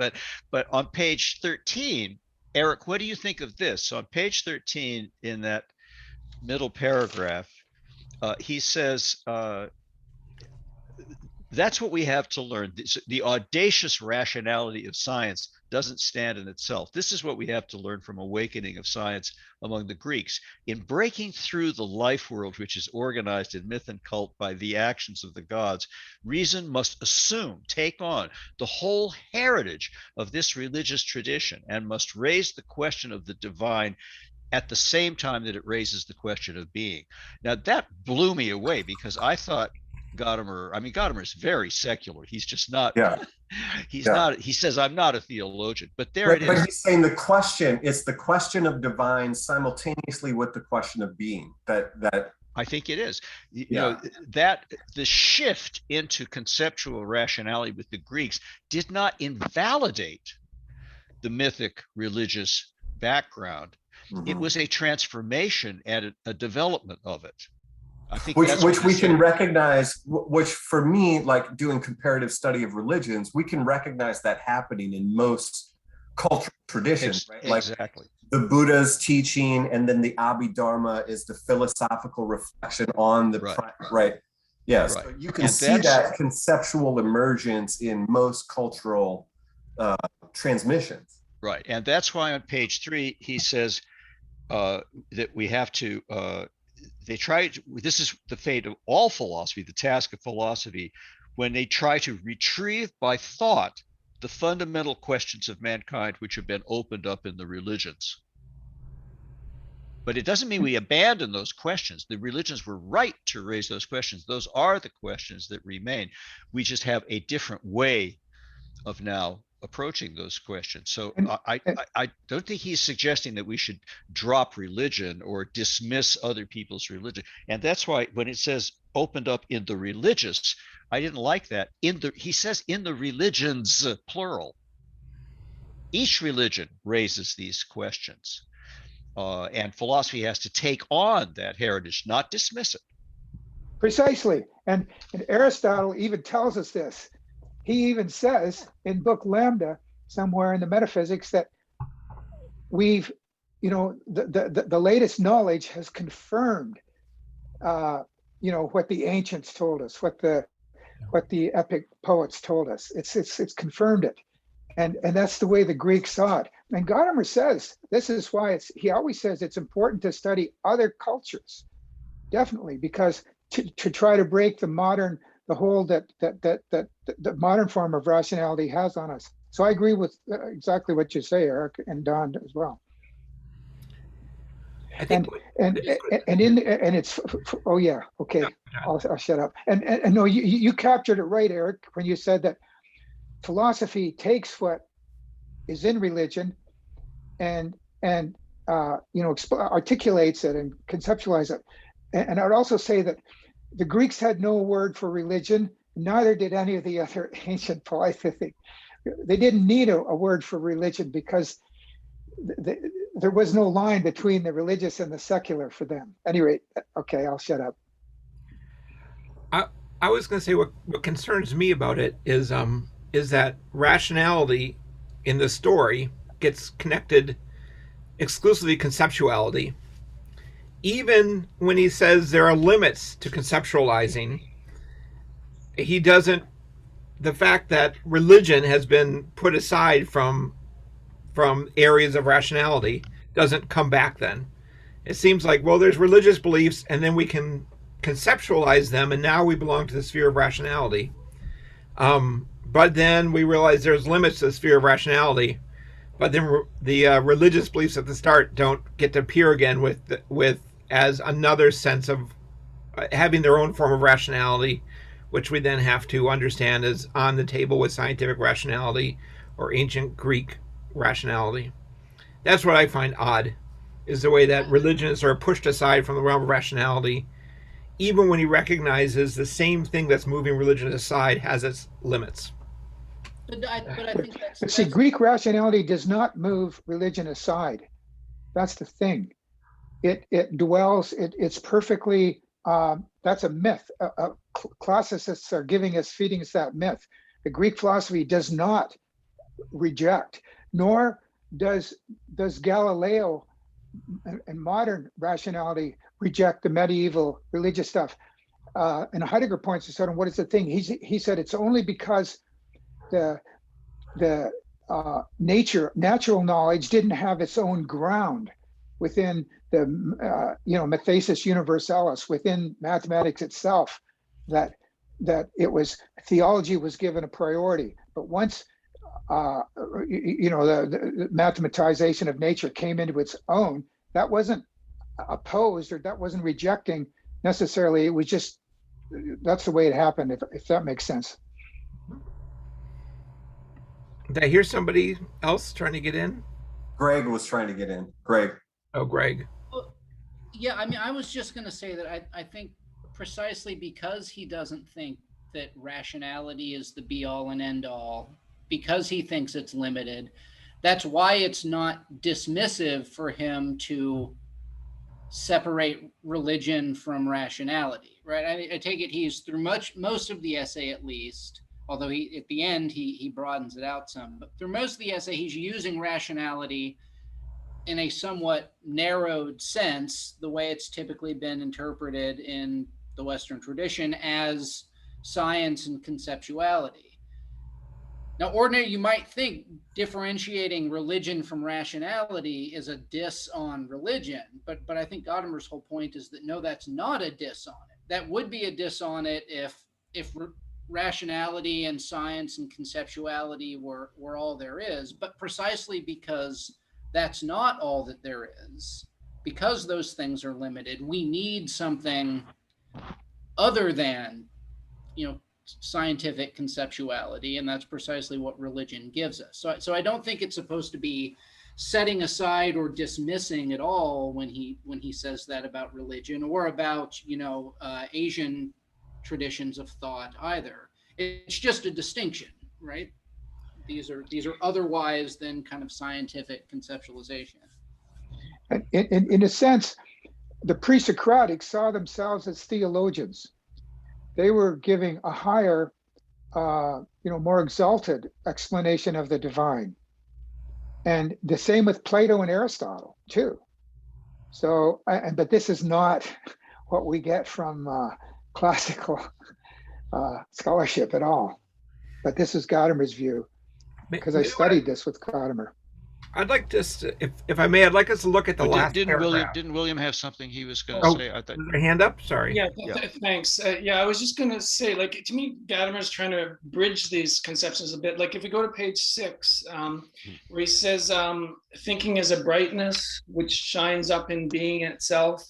But on page 13, Eric, what do you think of this? So on page 13, in that middle paragraph, he says, that's what we have to learn. The audacious rationality of science doesn't stand in itself. This is what we have to learn from awakening of science among the Greeks. In breaking through the life world, which is organized in myth and cult by the actions of the gods, reason must take on the whole heritage of this religious tradition and must raise the question of the divine at the same time that it raises the question of being. Now that blew me away, because I thought Gadamer is very secular. He's just not. Yeah. Not. He says, "I'm not a theologian," but it is. But he's saying it's the question of divine simultaneously with the question of being. That I think it is. You know, that the shift into conceptual rationality with the Greeks did not invalidate the mythic religious background, It was a transformation and a development of it. I think which that's what we he's can saying. recognize, which for me, like doing comparative study of religions, we can recognize that happening in most cultural traditions, right? Like Exactly. the Buddha's teaching, and then the Abhidharma is the philosophical reflection on the right. Yes, Right. so you can And see that conceptual emergence in most cultural transmissions. Right. And that's why on page 3, he says that we have to, this is the fate of all philosophy, the task of philosophy, when they try to retrieve by thought the fundamental questions of mankind which have been opened up in the religions. But it doesn't mean we abandon those questions. The religions were right to raise those questions. Those are the questions that remain. We just have a different way of now approaching those questions. So I don't think he's suggesting that we should drop religion or dismiss other people's religion. And that's why when it says opened up in the religious, I didn't like that. He says in the religions, plural. Each religion raises these questions. And philosophy has to take on that heritage, not dismiss it. Precisely. And Aristotle even tells us this. He even says in book Lambda, somewhere in the Metaphysics, that we've, the latest knowledge has confirmed, what the ancients told us, what the epic poets told us. It's confirmed it. And that's the way the Greeks saw it. And Gadamer says, this is why he always says it's important to study other cultures, definitely, because to try to break the hold that the modern form of rationality has on us. So I agree with exactly what you say, Eric, and Don as well. I think and it's oh yeah, okay, I'll shut up. And no, you captured it right, Eric, when you said that philosophy takes what is in religion and articulates it and conceptualizes it. And I would also say that the Greeks had no word for religion, neither did any of the other ancient polytheistic. They didn't need a word for religion because there was no line between the religious and the secular for them. Anyway, okay, I'll shut up. I was going to say what concerns me about it is that rationality in the story gets connected exclusively to conceptuality. Even when he says there are limits to conceptualizing, he doesn't. The fact that religion has been put aside from areas of rationality doesn't come back then. It seems like, well, there's religious beliefs and then we can conceptualize them and now we belong to the sphere of rationality. But then we realize there's limits to the sphere of rationality. But then the religious beliefs at the start don't get to appear again with as another sense of having their own form of rationality, which we then have to understand as on the table with scientific rationality or ancient Greek rationality. That's what I find odd, is the way that religions are pushed aside from the realm of rationality, even when he recognizes the same thing that's moving religion aside has its limits. But I think that's see, Greek rationality does not move religion aside. That's the thing. It dwells. It's perfectly. That's a myth. Classicists are feeding us that myth. The Greek philosophy does not reject, nor does Galileo and modern rationality reject the medieval religious stuff. And Heidegger points this out. And what is the thing? He said it's only because the natural knowledge didn't have its own ground within the Mathesis Universalis, within mathematics itself, that it was theology was given a priority. But once the mathematization of nature came into its own, that wasn't opposed or that wasn't rejecting necessarily. It was just, that's the way it happened, if that makes sense. Did I hear somebody else trying to get in? Greg was trying to get in. Greg. Oh, Greg. Well, yeah, I mean, I was just going to say that I think precisely because he doesn't think that rationality is the be all and end all, because he thinks it's limited, That's why it's not dismissive for him to separate religion from rationality, right? I take it he's through most of the essay, at least, although he at the end he broadens it out some, but through most of the essay he's using rationality in a somewhat narrowed sense, the way it's typically been interpreted in the Western tradition as science and conceptuality. Now, ordinary, you might think differentiating religion from rationality is a diss on religion, but I think Gadamer's whole point is that no, that's not a diss on it. That would be a diss on it if rationality and science and conceptuality were all there is, but precisely because that's not all that there is, because those things are limited, we need something other than, scientific conceptuality, and that's precisely what religion gives us. So I don't think it's supposed to be setting aside or dismissing at all when he says that about religion or about Asian traditions of thought either. It's just a distinction, right? These are otherwise than kind of scientific conceptualization. In a sense, the pre-Socratics saw themselves as theologians. They were giving a higher, more exalted explanation of the divine. And the same with Plato and Aristotle too. So, but this is not what we get from classical scholarship at all. But this is Gadamer's view, because I studied this with Gadamer. I'd like to, if I may, I'd like us to look at the last paragraph. Didn't William have something he was going to say? I thought, a hand up? Sorry. Yeah. Thanks. I was just going to say, to me, Gadamer's trying to bridge these conceptions a bit. Like if we go to page 6, where he says, thinking is a brightness which shines up in being itself,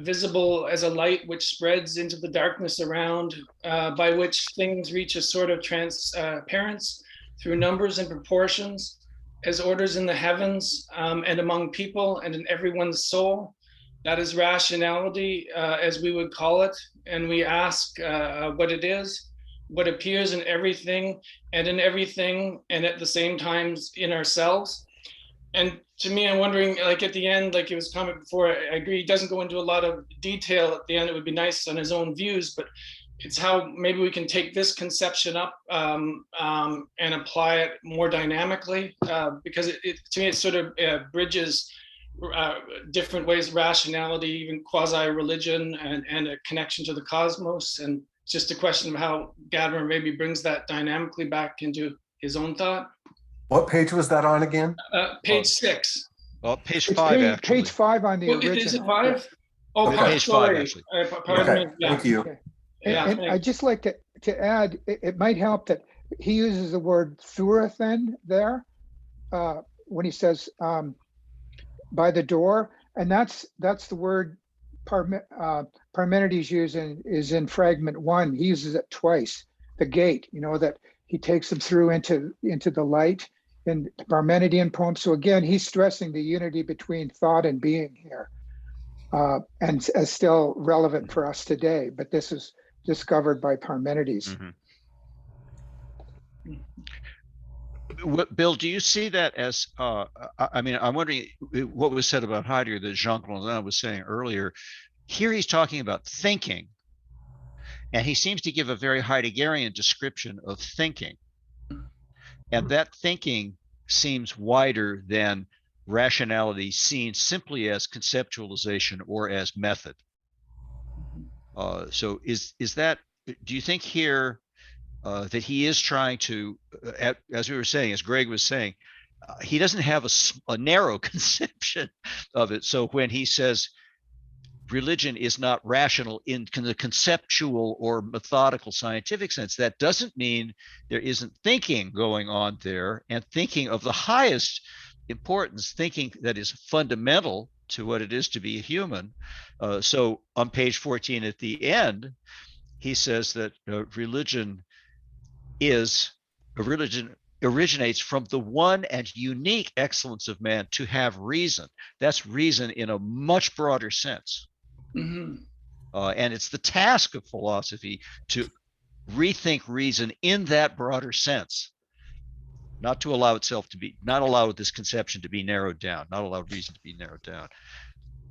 visible as a light which spreads into the darkness around, by which things reach a sort of transparence through numbers and proportions, as orders in the heavens, and among people and in everyone's soul. That is rationality, as we would call it. And we ask what it is, what appears in everything and at the same time in ourselves. And to me, I'm wondering, at the end, it was comment before, I agree, he doesn't go into a lot of detail at the end. It would be nice on his own views, but it's how maybe we can take this conception up and apply it more dynamically, because to me it sort of bridges different ways of rationality, even quasi-religion, and a connection to the cosmos. And it's just a question of how Gadamer maybe brings that dynamically back into his own thought. What page was that on again? Page 6. Well, page 5 actually. Page 5 on the original. Is it 5? Oh, okay. Page 5 actually. Pardon me. Yeah. Thank you. Okay. Yeah, and I'd just like to add, it might help that he uses the word thurathen there when he says by the door, and that's the word Parmenides is in fragment 1. He uses it twice. The gate, that he takes them through into the light in the Parmenidean poem. So again, he's stressing the unity between thought and being here, and as still relevant for us today. But this is discovered by Parmenides. Mm-hmm. Bill, do you see that as, I'm wondering what was said about Heidegger that Jean-Claude was saying earlier. Here he's talking about thinking, and he seems to give a very Heideggerian description of thinking. And that thinking seems wider than rationality seen simply as conceptualization or as method. So is that, do you think here that he is trying to, as we were saying, as Greg was saying, he doesn't have a narrow conception of it. So when he says religion is not rational in the conceptual or methodical scientific sense, that doesn't mean there isn't thinking going on there, and thinking of the highest importance, thinking that is fundamental to what it is to be a human. So on page 14 at the end, he says that religion originates from the one and unique excellence of man to have reason. That's reason in a much broader sense. Mm-hmm. And it's the task of philosophy to rethink reason in that broader sense. not to allow itself to be, not allow this conception to be narrowed down, not allow reason to be narrowed down.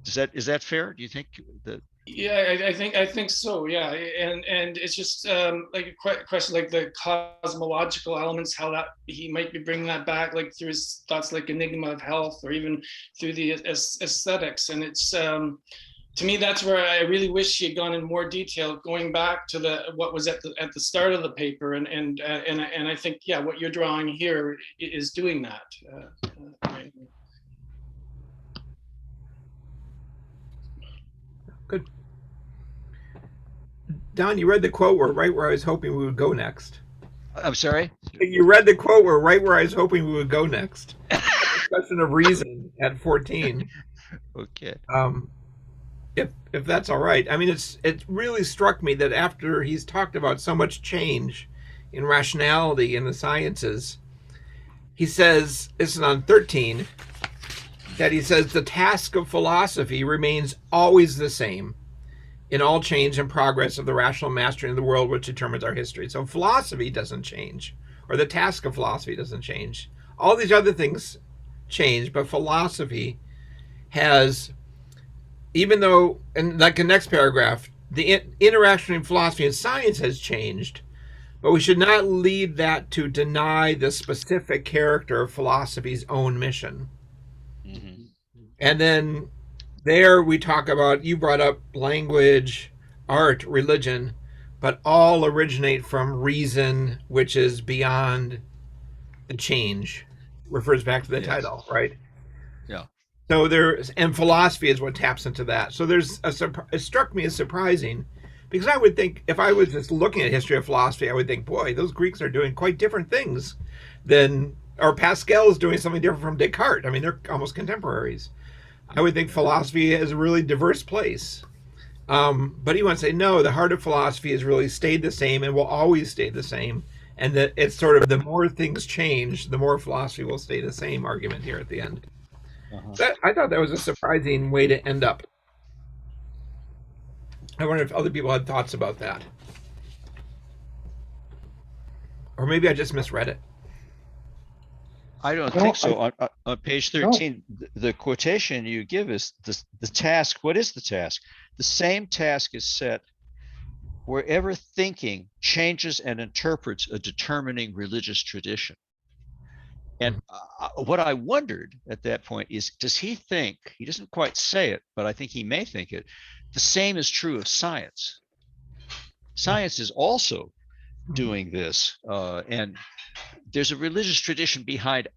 Is that fair? Do you think that? Yeah, I think so. Yeah, and it's just like a question, like the cosmological elements, how that he might be bringing that back, like through his thoughts, like Enigma of Health, or even through the aesthetics. And it's to me, that's where I really wish he had gone in more detail, going back to what was at the start of the paper, and I think, yeah, what you're drawing here is doing that. Right. Good. Don, you read the quote. We're right where I was hoping we would go next. I'm sorry? You read the quote. We're right where I was hoping we would go next. Discussion of reason at 14. Okay. If that's all right. I mean, it really struck me that after he's talked about so much change in rationality in the sciences, he says, this is on 13, that he says the task of philosophy remains always the same in all change and progress of the rational mastering of the world which determines our history. So philosophy doesn't change, or the task of philosophy doesn't change. All these other things change, but philosophy has, even though, and like the next paragraph, the interaction in philosophy and science has changed, but we should not lead that to deny the specific character of philosophy's own mission. Mm-hmm. And then there we talk about, you brought up language, art, religion, but all originate from reason, which is beyond the change. Refers back to the title, right? Yeah. So and philosophy is what taps into that. So it struck me as surprising, because I would think, if I was just looking at history of philosophy, I would think, boy, those Greeks are doing quite different things or Pascal is doing something different from Descartes. I mean, they're almost contemporaries. I would think philosophy is a really diverse place. But he wants to say, no, the heart of philosophy has really stayed the same and will always stay the same. And that it's sort of, the more things change, the more philosophy will stay the same argument here at the end. I thought that was a surprising way to end up. I wonder if other people had thoughts about that. Or maybe I just misread it. I don't think so. On page 13, the quotation you give is the task. What is the task? The same task is set wherever thinking changes and interprets a determining religious tradition. And what I wondered at that point is, does he think, he doesn't quite say it, but I think he may think it, the same is true of science. Science is also doing this, and there's a religious tradition behind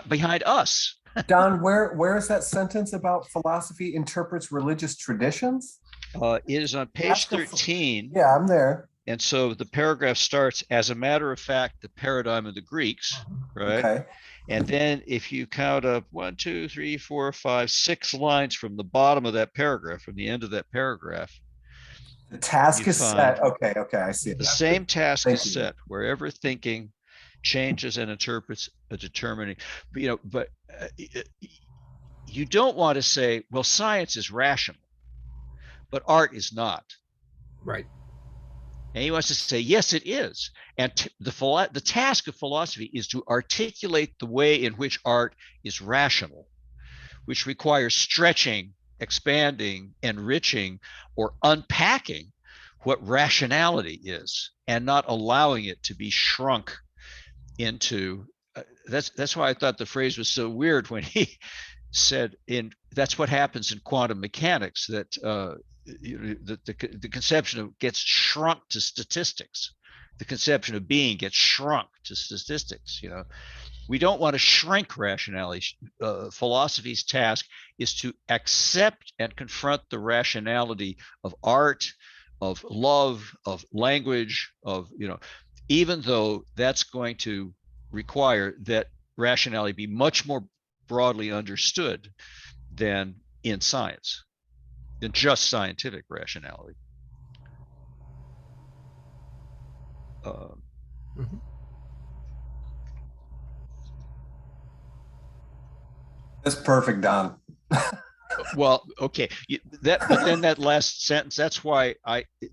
behind us. Don, where is that sentence about philosophy interprets religious traditions? It is on page 13. Yeah, I'm there. And so the paragraph starts, as a matter of fact, the paradigm of the Greeks, right? Okay. And then if you count up 1, 2, 3, 4, 5, 6 lines from the bottom of that paragraph, from the end of that paragraph, the task is set. Okay, I see it. The same task is set wherever thinking changes and interprets a determining, but you don't want to say, well, science is rational, but art is not. Right. And he wants to say, yes, it is. And the task of philosophy is to articulate the way in which art is rational, which requires stretching, expanding, enriching, or unpacking what rationality is, and not allowing it to be shrunk into. That's why I thought the phrase was so weird when he said, that's what happens in quantum mechanics, that the conception of gets shrunk to statistics. The conception of being gets shrunk to statistics. We don't want to shrink rationality. Philosophy's task is to accept and confront the rationality of art, of love, of language, even though that's going to require that rationality be much more broadly understood than in science, than just scientific rationality. That's perfect, Don. Well, okay, but then that last sentence, that's why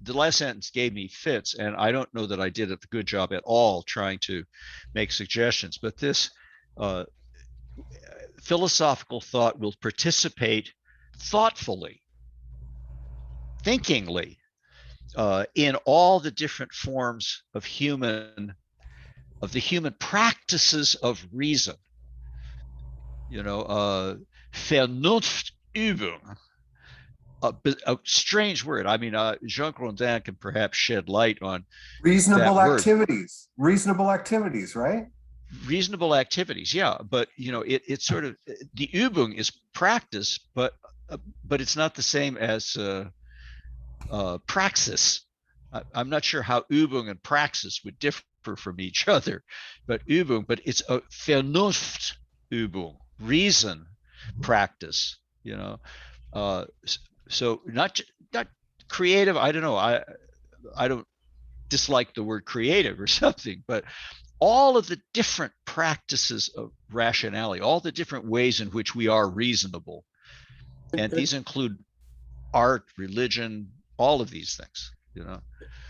the last sentence gave me fits, and I don't know that I did a good job at all trying to make suggestions, but this philosophical thought will participate thoughtfully, thinkingly, in all the different forms of the human practices of reason. Vernunftübung, a strange word. I mean, Jean Grondin can perhaps shed light on Reasonable word. activities, right? Reasonable activities, yeah. But it's sort of, the Übung is practice, but it's not the same as praxis. I'm not sure how Übung and praxis would differ from each other, but it's a Vernunftübung, reason practice. So not creative. I don't know. I don't dislike the word creative or something, but all of the different practices of rationality, all the different ways in which we are reasonable, and these include art, religion, all of these things.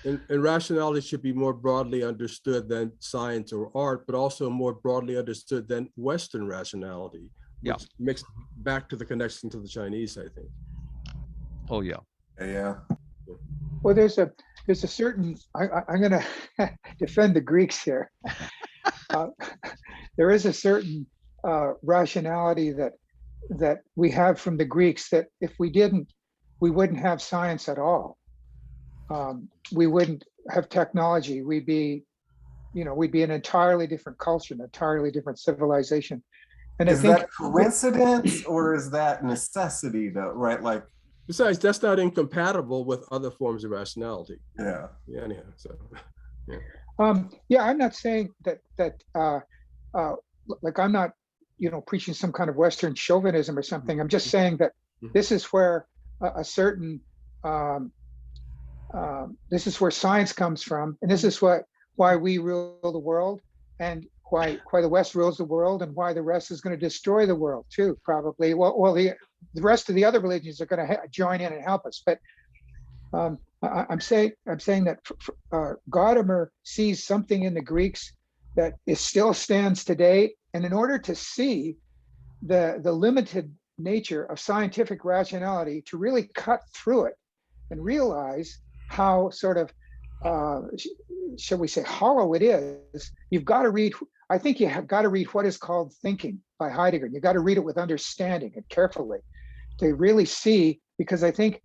And rationality should be more broadly understood than science or art, but also more broadly understood than Western rationality, which makes back to the connection to the Chinese, I think. Oh yeah. Yeah. Well, there's a certain, I'm going to defend the Greeks here. There is a certain rationality that we have from the Greeks that if we didn't, we wouldn't have science at all. We wouldn't have technology. We'd be an entirely different culture, an entirely different civilization. And is that coincidence or is that necessity though, right? Like, besides, that's not incompatible with other forms of rationality. Yeah. Yeah. Anyhow, so yeah. I'm not saying that like I'm not preaching some kind of Western chauvinism or something. I'm just saying that this is where a certain this is where science comes from, and this is why we rule the world, and why the West rules the world, and why the rest is going to destroy the world too, probably. Well, the rest of the other religions are going to join in and help us. But I'm saying that Gadamer sees something in the Greeks that still stands today, and in order to see the limited nature of scientific rationality, to really cut through it and realize how sort of shall we say hollow it is, you've got to read. I think you have got to read what is called Thinking by Heidegger. You've got to read it with understanding and carefully to really see, because I think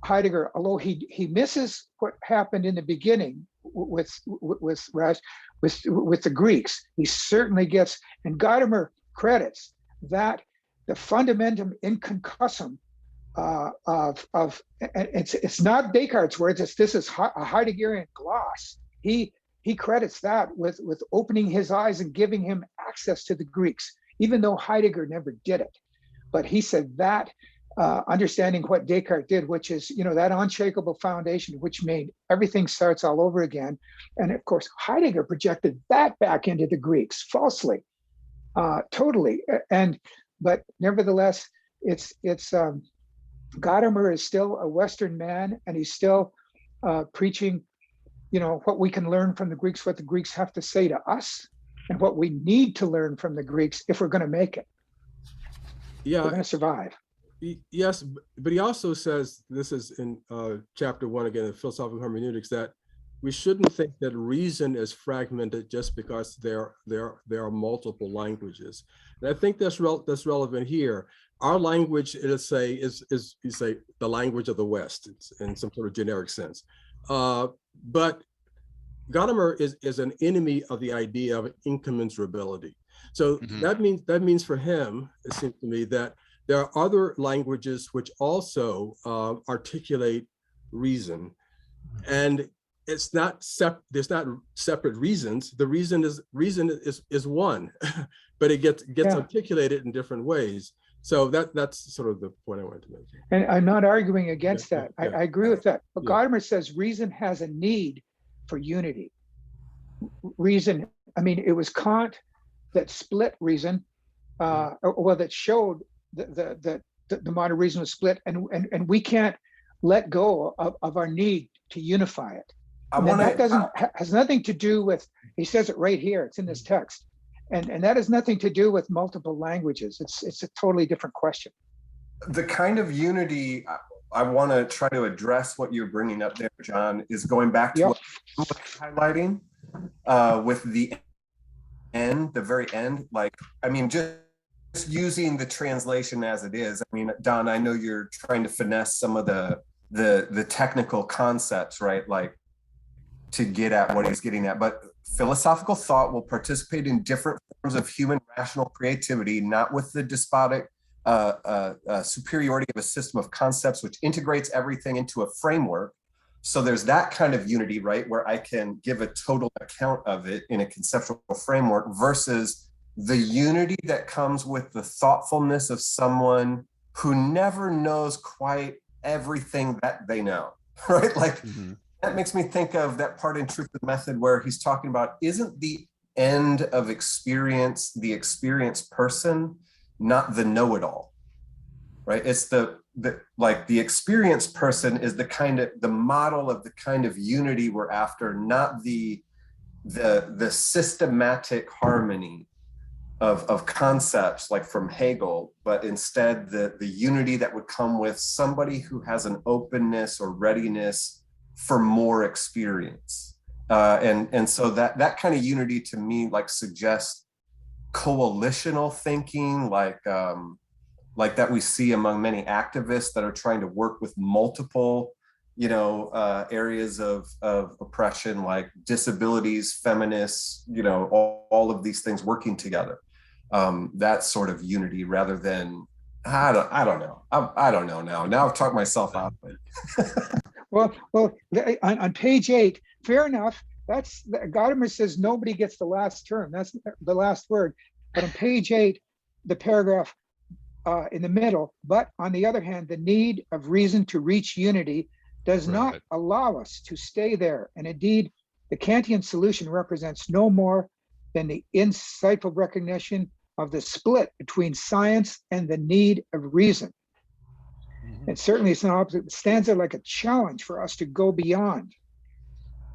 Heidegger, although he misses what happened in the beginning with the Greeks, he certainly gets, and Gadamer credits that the fundamentum inconcussum of it's not Descartes' words. This is a Heideggerian gloss. He credits that with opening his eyes and giving him access to the Greeks, even though Heidegger never did it. But he said that understanding what Descartes did, which is that unshakable foundation, which made everything starts all over again. And of course, Heidegger projected that back into the Greeks falsely, totally. But nevertheless, it's Gadamer is still a Western man, and he's still preaching, what we can learn from the Greeks, what the Greeks have to say to us, and what we need to learn from the Greeks if we're going to make it. Yeah, we're going to survive. Yes, but he also says, this is in chapter 1 again of philosophical hermeneutics, that we shouldn't think that reason is fragmented just because there are multiple languages. And I think that's relevant here. Our language, let's say, is you say the language of the West in some sort of generic sense. But Gadamer is an enemy of the idea of incommensurability. So that means for him, it seems to me, that there are other languages which also articulate reason, and it's not there's not separate reasons. The reason is one, but it gets articulated in different ways. So that's sort of the point I wanted to make. And I'm not arguing against that. I agree with that. But Gadamer says reason has a need for unity. Reason, I mean, it was Kant that split reason, that showed the the modern reason was split, and we can't let go of our need to unify it. Has nothing to do with, he says it right here, it's in this text. And that has nothing to do with multiple languages. It's a totally different question. The kind of unity I want to try to address what you're bringing up there, John, is going back to what you're highlighting with the end, the very end. Like, I mean, just using the translation as it is. I mean, Don, I know you're trying to finesse some of the technical concepts, right? Like to get at what he's getting at, but philosophical thought will participate in different forms of human rational creativity, not with the despotic superiority of a system of concepts which integrates everything into a framework. So there's that kind of unity, right, where I can give a total account of it in a conceptual framework versus the unity that comes with the thoughtfulness of someone who never knows quite everything that they know, right? Like that makes me think of that part in Truth and Method where he's talking about, isn't the end of experience the experienced person, not the know-it-all, right? It's the experienced person is the model of the kind of unity we're after, not the systematic harmony of concepts like from Hegel, but instead the unity that would come with somebody who has an openness or readiness for more experience. And so that kind of unity to me like suggests coalitional thinking, like that we see among many activists that are trying to work with multiple, areas of oppression, like disabilities, feminists, all of these things working together. That sort of unity rather than, I don't know. I don't know now. Now I've talked myself out of it. Well, on page 8, fair enough. That's Gadamer says nobody gets the last term. That's the last word. But on page 8, the paragraph in the middle, but on the other hand, the need of reason to reach unity does not allow us to stay there. And indeed, the Kantian solution represents no more than the insightful recognition of the split between science and the need of reason. And certainly it's an opposite. It stands there like a challenge for us to go beyond.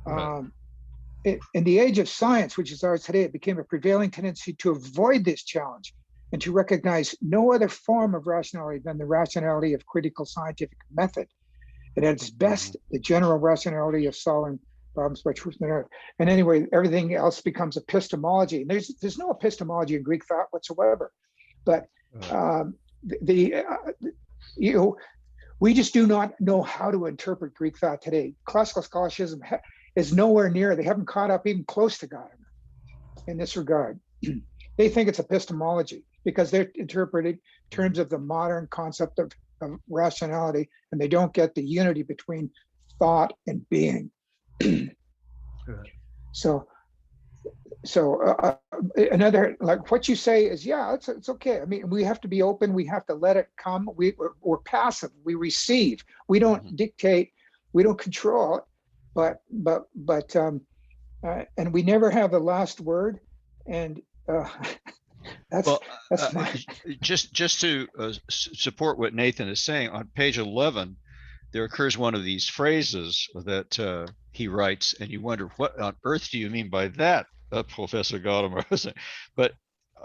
In the age of science, which is ours today, it became a prevailing tendency to avoid this challenge and to recognize no other form of rationality than the rationality of critical scientific method. It at its best, the general rationality of solving problems by truth and error. And anyway, everything else becomes epistemology. And there's no epistemology in Greek thought whatsoever. But we just do not know how to interpret Greek thought today. Classical scholasticism is nowhere near. They haven't caught up even close to Gadamer in this regard. They think it's epistemology because they're interpreting in terms of the modern concept of rationality, and they don't get the unity between thought and being. So another, like what you say is, yeah, it's okay. I mean, we have to be open. We have to let it come. We're passive. We receive. We don't dictate. We don't control. But and we never have the last word. And that's just to support what Nathan is saying. On page 11, there occurs one of these phrases that he writes, and you wonder, what on earth do you mean by that, Professor Gadamer? But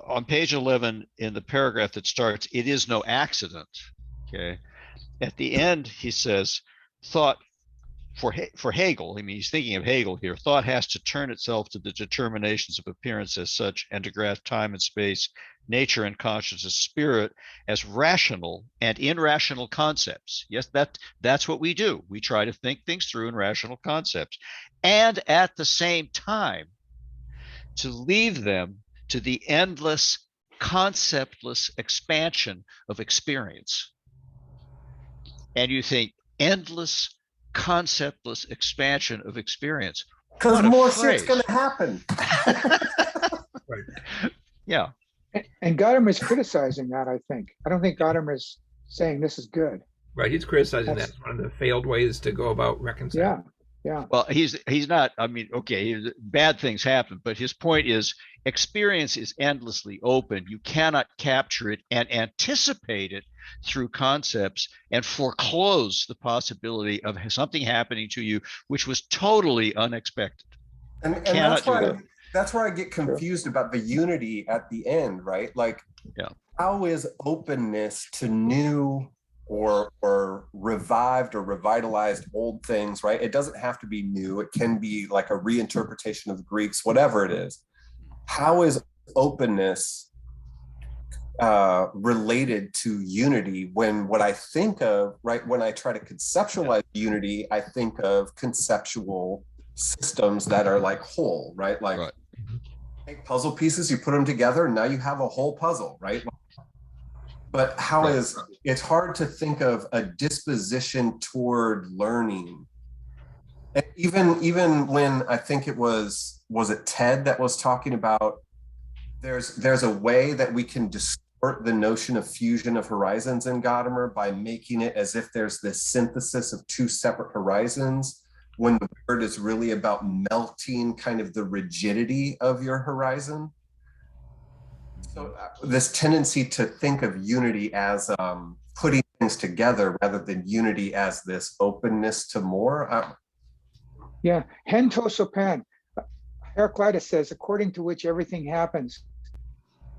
on page 11, in the paragraph that starts, "It is no accident." Okay, at the end he says, "Thought." For Hegel, I mean, he's thinking of Hegel here, thought has to turn itself to the determinations of appearance as such and to grasp time and space, nature and consciousness, spirit as rational and irrational concepts. Yes, that's what we do. We try to think things through in rational concepts. And at the same time, to leave them to the endless, conceptless expansion of experience. And you think, endless, conceptless expansion of experience. Because more shit's gonna happen. Yeah. And Gadamer is criticizing that, I think. I don't think Gadamer is saying this is good. Right, he's criticizing that's one of the failed ways to go about reconciling. Yeah. Well, he's not, I mean, okay, bad things happen, but his point is experience is endlessly open. You cannot capture it and anticipate it through concepts and foreclose the possibility of something happening to you which was totally unexpected. And Cannot do that. that's where I get confused about the unity at the end, right? Like, Yeah. how is openness to new or revived or revitalized old things, right? It doesn't have to be new. It can be like a reinterpretation of the Greeks, whatever it is. How is openness related to unity, when what I think of, right, when I try to conceptualize unity, I think of conceptual systems that are like whole, right? Like take puzzle pieces, you put them together, and now you have a whole puzzle, right? But how is, it's hard to think of a disposition toward learning. And even when I think it was it Ted that was talking about, there's a way that we can distort the notion of fusion of horizons in Gadamer by making it as if there's this synthesis of two separate horizons, when the word is really about melting kind of the rigidity of your horizon. So this tendency to think of unity as putting things together rather than unity as this openness to more. Yeah, Hentosopan, Heraclitus says, according to which everything happens.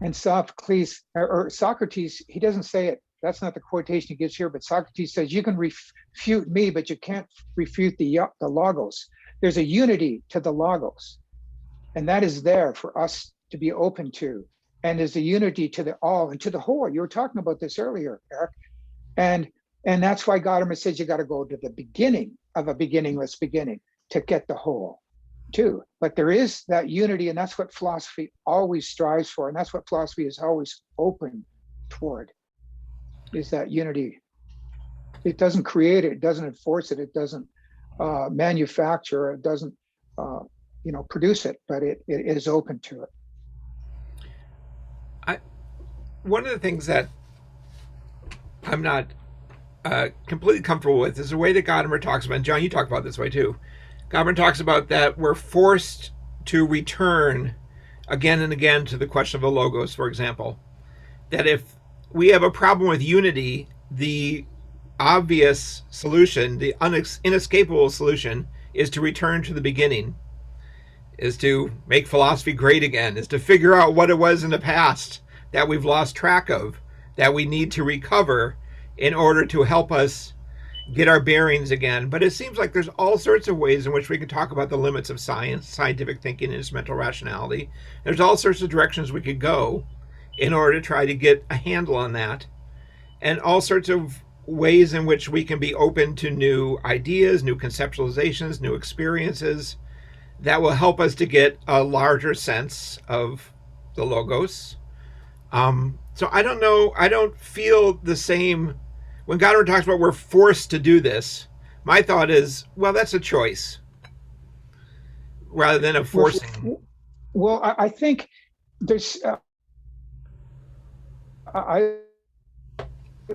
And Sophocles, or Socrates, he doesn't say it. That's not the quotation he gives here, but Socrates says, you can refute me, but you can't refute the logos. There's a unity to the logos. And that is there for us to be open to. And there's a unity to the all and to the whole. You were talking about this earlier, Eric. And that's why Gadamer says you got to go to the beginning of a beginningless beginning to get the whole too. But there is that unity, and that's what philosophy always strives for. And that's what philosophy is always open toward, is that unity. It doesn't create it, it doesn't enforce it, it doesn't manufacture, it doesn't produce it, but it is open to it. One of the things that I'm not completely comfortable with is the way that Gadamer talks about, and John, you talk about this way too. Gadamer talks about that we're forced to return again and again to the question of the logos, for example. That if we have a problem with unity, the obvious solution, the inescapable solution, is to return to the beginning, is to make philosophy great again, is to figure out what it was in the past that we've lost track of, that we need to recover in order to help us get our bearings again. But it seems like there's all sorts of ways in which we can talk about the limits of science, scientific thinking, and its mental rationality. There's all sorts of directions we could go in order to try to get a handle on that, and all sorts of ways in which we can be open to new ideas, new conceptualizations, new experiences that will help us to get a larger sense of the logos. So I don't know, I don't feel the same. When Gadamer talks about we're forced to do this, my thought is, well, that's a choice rather than a forcing. Well, I think there's,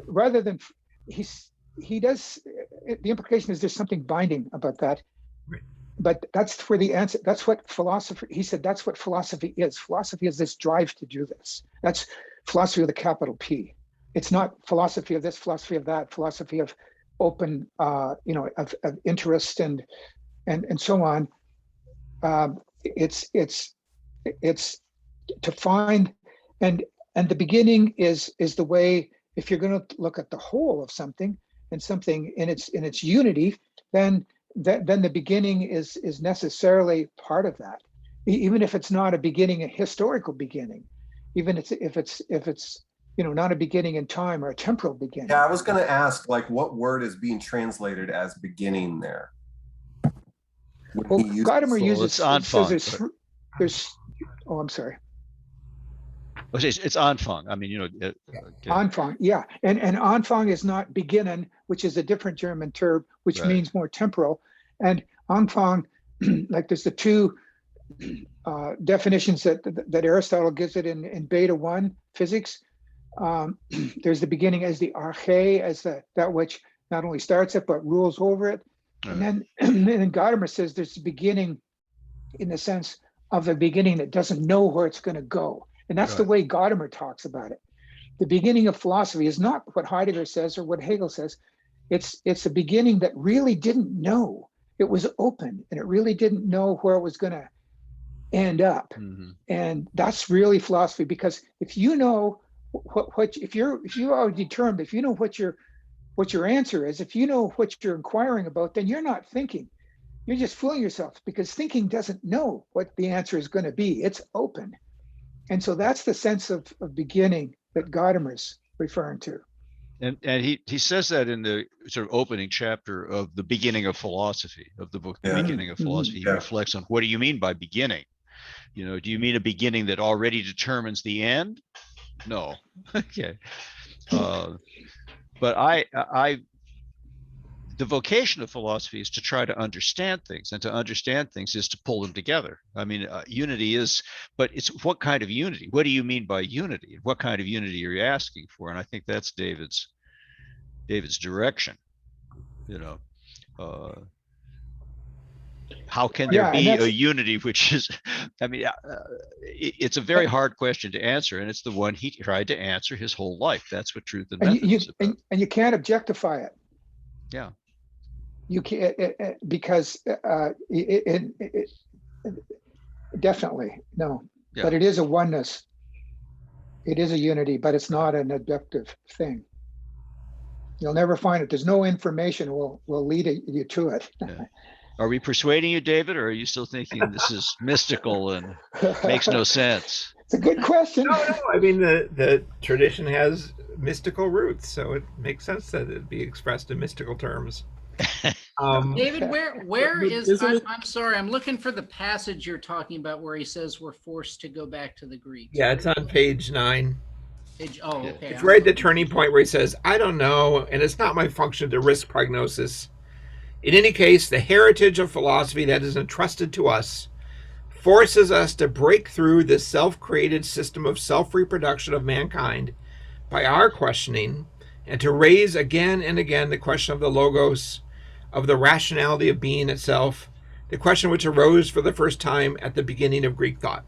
rather than, he does, the implication is there's something binding about that. Right. But that's where the answer, that's what philosophy, he said, that's what philosophy is. Philosophy is this drive to do this. That's philosophy with a capital P. It's not philosophy of this, philosophy of that, philosophy of open, of interest and so on. It's to find, and the beginning is the way. If you're going to look at the whole of something and something in its unity, then the beginning is necessarily part of that, even if it's not a beginning, a historical beginning, even if it's not a beginning in time or a temporal beginning. Yeah, I was going to ask, like, what word is being translated as beginning there? Well, Gadamer uses, says there's, oh, I'm sorry. It's Anfang. I mean, okay. Anfang, yeah. And Anfang is not beginnen, which is a different German term, which means more temporal. And Anfang, like there's the two definitions that Aristotle gives it in Beta 1 physics. There's the beginning as the arche, as that which not only starts it, but rules over it. And then, and then Gadamer says there's a beginning in the sense of a beginning that doesn't know where it's going to go. And that's the way Gadamer talks about it. The beginning of philosophy is not what Heidegger says or what Hegel says. It's a beginning that really didn't know. It was open and it really didn't know where it was going to end up. And that's really philosophy, because if you know if you are determined, if you know what your answer is, if you know what you're inquiring about, then you're not thinking. You're just fooling yourself, because thinking doesn't know what the answer is going to be. It's open. And so that's the sense of beginning that Gadamer's referring to. And he says that in the sort of opening chapter of the beginning of philosophy, of the book, The Beginning of Philosophy. He reflects on, what do you mean by beginning? You know, do you mean a beginning that already determines the end? No. Okay. But the vocation of philosophy is to try to understand things, and to understand things is to pull them together. I mean, unity is, but it's what kind of unity? What do you mean by unity? What kind of unity are you asking for? And I think that's David's direction. You know, how can there be a unity which is, I mean, it's a very hard question to answer, and it's the one he tried to answer his whole life. That's what Truth and Method is about. And you can't objectify it. Yeah. You can't, because definitely no. Yeah. But it is a oneness. It is a unity, but it's not an objective thing. You'll never find it. There's no information will lead you to it. Yeah. Are we persuading you, David, or are you still thinking this is mystical and makes no sense? It's a good question. No. I mean, the tradition has mystical roots, so it makes sense that it be expressed in mystical terms. David, where is I'm sorry, I'm looking for the passage you're talking about where he says we're forced to go back to the Greeks. Yeah, it's on page 9. Okay. It's right at the turning point where he says, I don't know, and it's not my function to risk prognosis. In any case, the heritage of philosophy that is entrusted to us forces us to break through this self-created system of self-reproduction of mankind by our questioning, and to raise again and again the question of the logos, of the rationality of being itself, the question which arose for the first time at the beginning of Greek thought.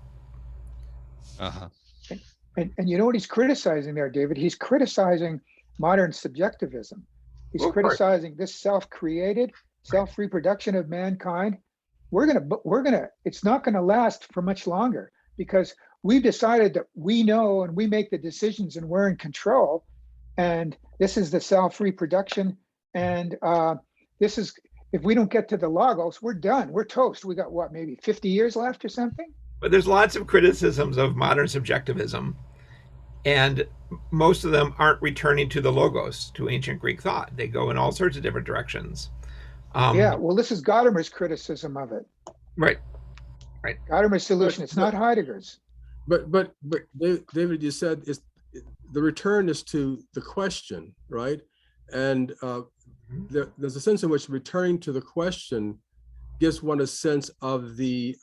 And you know what he's criticizing there, David? He's criticizing modern subjectivism. He's criticizing this self-created, self-reproduction of mankind. It's not gonna last for much longer, because we've decided that we know and we make the decisions and we're in control. And this is the self-reproduction. And this is, if we don't get to the logos, we're done. We're toast. We got what, maybe 50 years left or something? But there's lots of criticisms of modern subjectivism, and most of them aren't returning to the logos, to ancient Greek thought. They go in all sorts of different directions. Yeah, well, this is Gadamer's criticism of it. Right. Gadamer's solution. It's not Heidegger's. But David, you said the return is to the question, right? And there's a sense in which returning to the question gives one a sense of the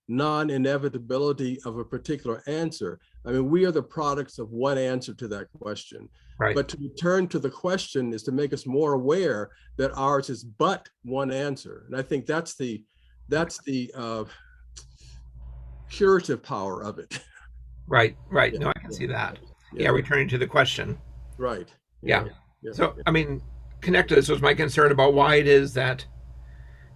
non-inevitability of a particular answer. I mean, we are the products of one answer to that question. Right. But to return to the question is to make us more aware that ours is but one answer. And I think that's the curative power of it. Right. No, I can see that. Yeah, returning to the question. Right. Yeah. So, I mean, connect to this was my concern about why it is that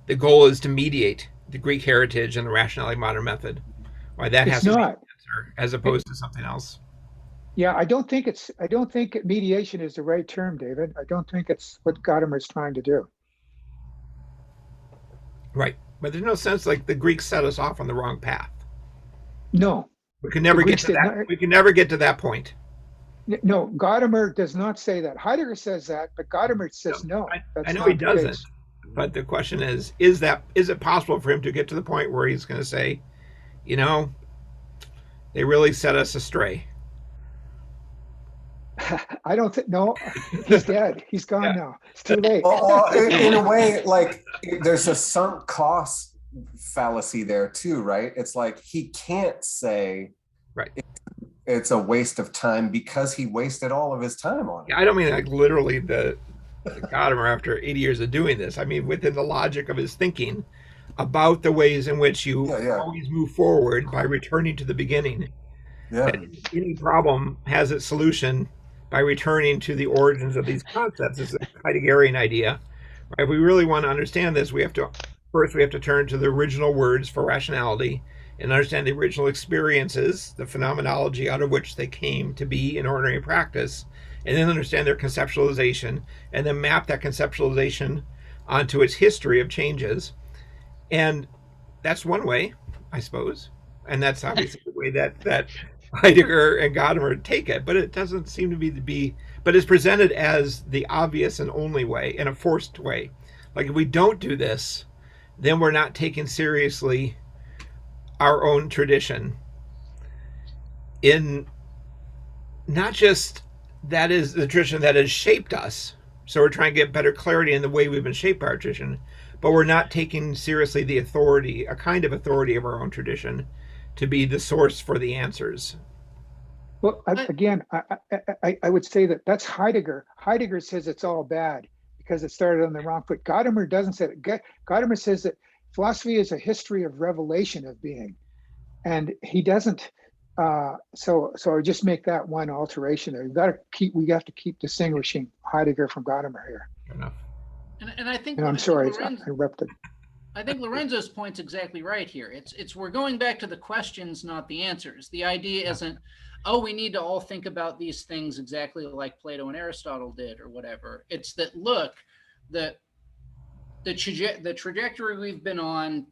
the goal is to mediate the Greek heritage and the rationality modern method. Why that has to be an answer as opposed to something else. Yeah, I don't think mediation is the right term, David. I don't think it's what Gadamer is trying to do. Right. But there's no sense like the Greeks set us off on the wrong path. No. We can never get to that. We can never get to that point. No, Gadamer does not say that. Heidegger says that, but Gadamer says no. I know he doesn't. But the question is it possible for him to get to the point where he's going to say, you know, they really set us astray? I don't think, no, he's dead. He's gone now. It's too late. In a way, like there's a sunk cost fallacy there too, right? It's like he can't say it's a waste of time because he wasted all of his time on it. Yeah, I don't mean like literally the Gadamer after 80 years of doing this. I mean, within the logic of his thinking about the ways in which you always move forward by returning to the beginning. Yeah. And any problem has its solution by returning to the origins of these concepts. It's a Heideggerian idea. Right? If we really want to understand this, we have to turn to the original words for rationality and understand the original experiences, the phenomenology out of which they came to be in ordinary practice, and then understand their conceptualization, and then map that conceptualization onto its history of changes. And that's one way, I suppose. And that's obviously the way that Heidegger and Gadamer take it, but it doesn't seem to be, but it's presented as the obvious and only way, in a forced way. Like if we don't do this, then we're not taking seriously our own tradition in not just that is the tradition that has shaped us. So we're trying to get better clarity in the way we've been shaped by our tradition, but we're not taking seriously the authority, a kind of authority of our own tradition, to be the source for the answers. Well, again, I would say that's Heidegger. Heidegger says it's all bad because it started on the wrong foot. Gadamer doesn't say it. Gadamer says that philosophy is a history of revelation of being, and he doesn't. So I just make that one alteration there. We have to keep distinguishing Heidegger from Gadamer here. Fair enough. And I think, And I'm sorry, I interrupted. I think Lorenzo's point's exactly right here. It's we're going back to the questions, not the answers. The idea isn't, oh, we need to all think about these things exactly like Plato and Aristotle did or whatever. It's that, look, the trajectory we've been on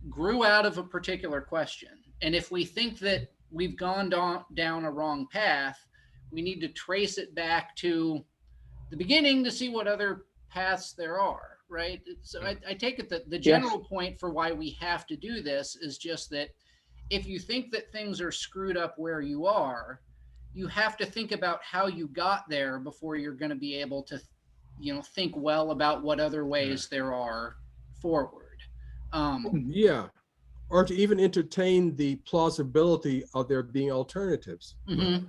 grew out of a particular question. And if we think that we've gone down a wrong path, we need to trace it back to the beginning to see what other paths there are, right? So I take it that the general point for why we have to do this is just that if you think that things are screwed up where you are, you have to think about how you got there before you're going to be able to, think well about what other ways there are forward. Or to even entertain the plausibility of there being alternatives. Mm-hmm.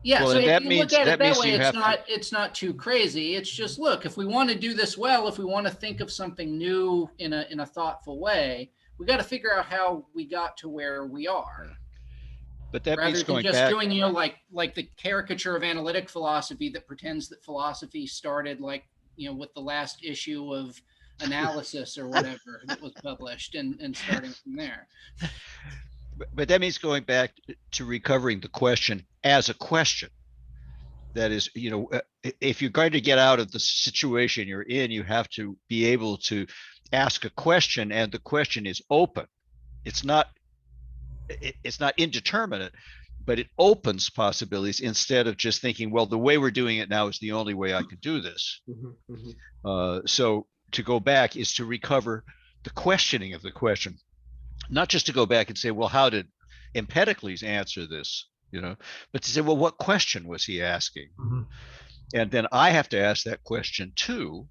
Yeah. Well, so if you look at it that way, it's not too crazy. It's just, look, if we want to do this well, if we want to think of something new in a thoughtful way, we got to figure out how we got to where we are. But that rather means than going just back, doing, like the caricature of analytic philosophy that pretends that philosophy started with the last issue of Analysis or whatever that was published and starting from there. But that means going back to recovering the question as a question. That is, if you're going to get out of the situation you're in, you have to be able to ask a question, and the question is open. It's not indeterminate, but it opens possibilities instead of just thinking, well, the way we're doing it now is the only way I can do this. So to go back is to recover the questioning of the question, not just to go back and say, well, how did Empedocles answer this? But to say, well, what question was he asking? And then I have to ask that question too,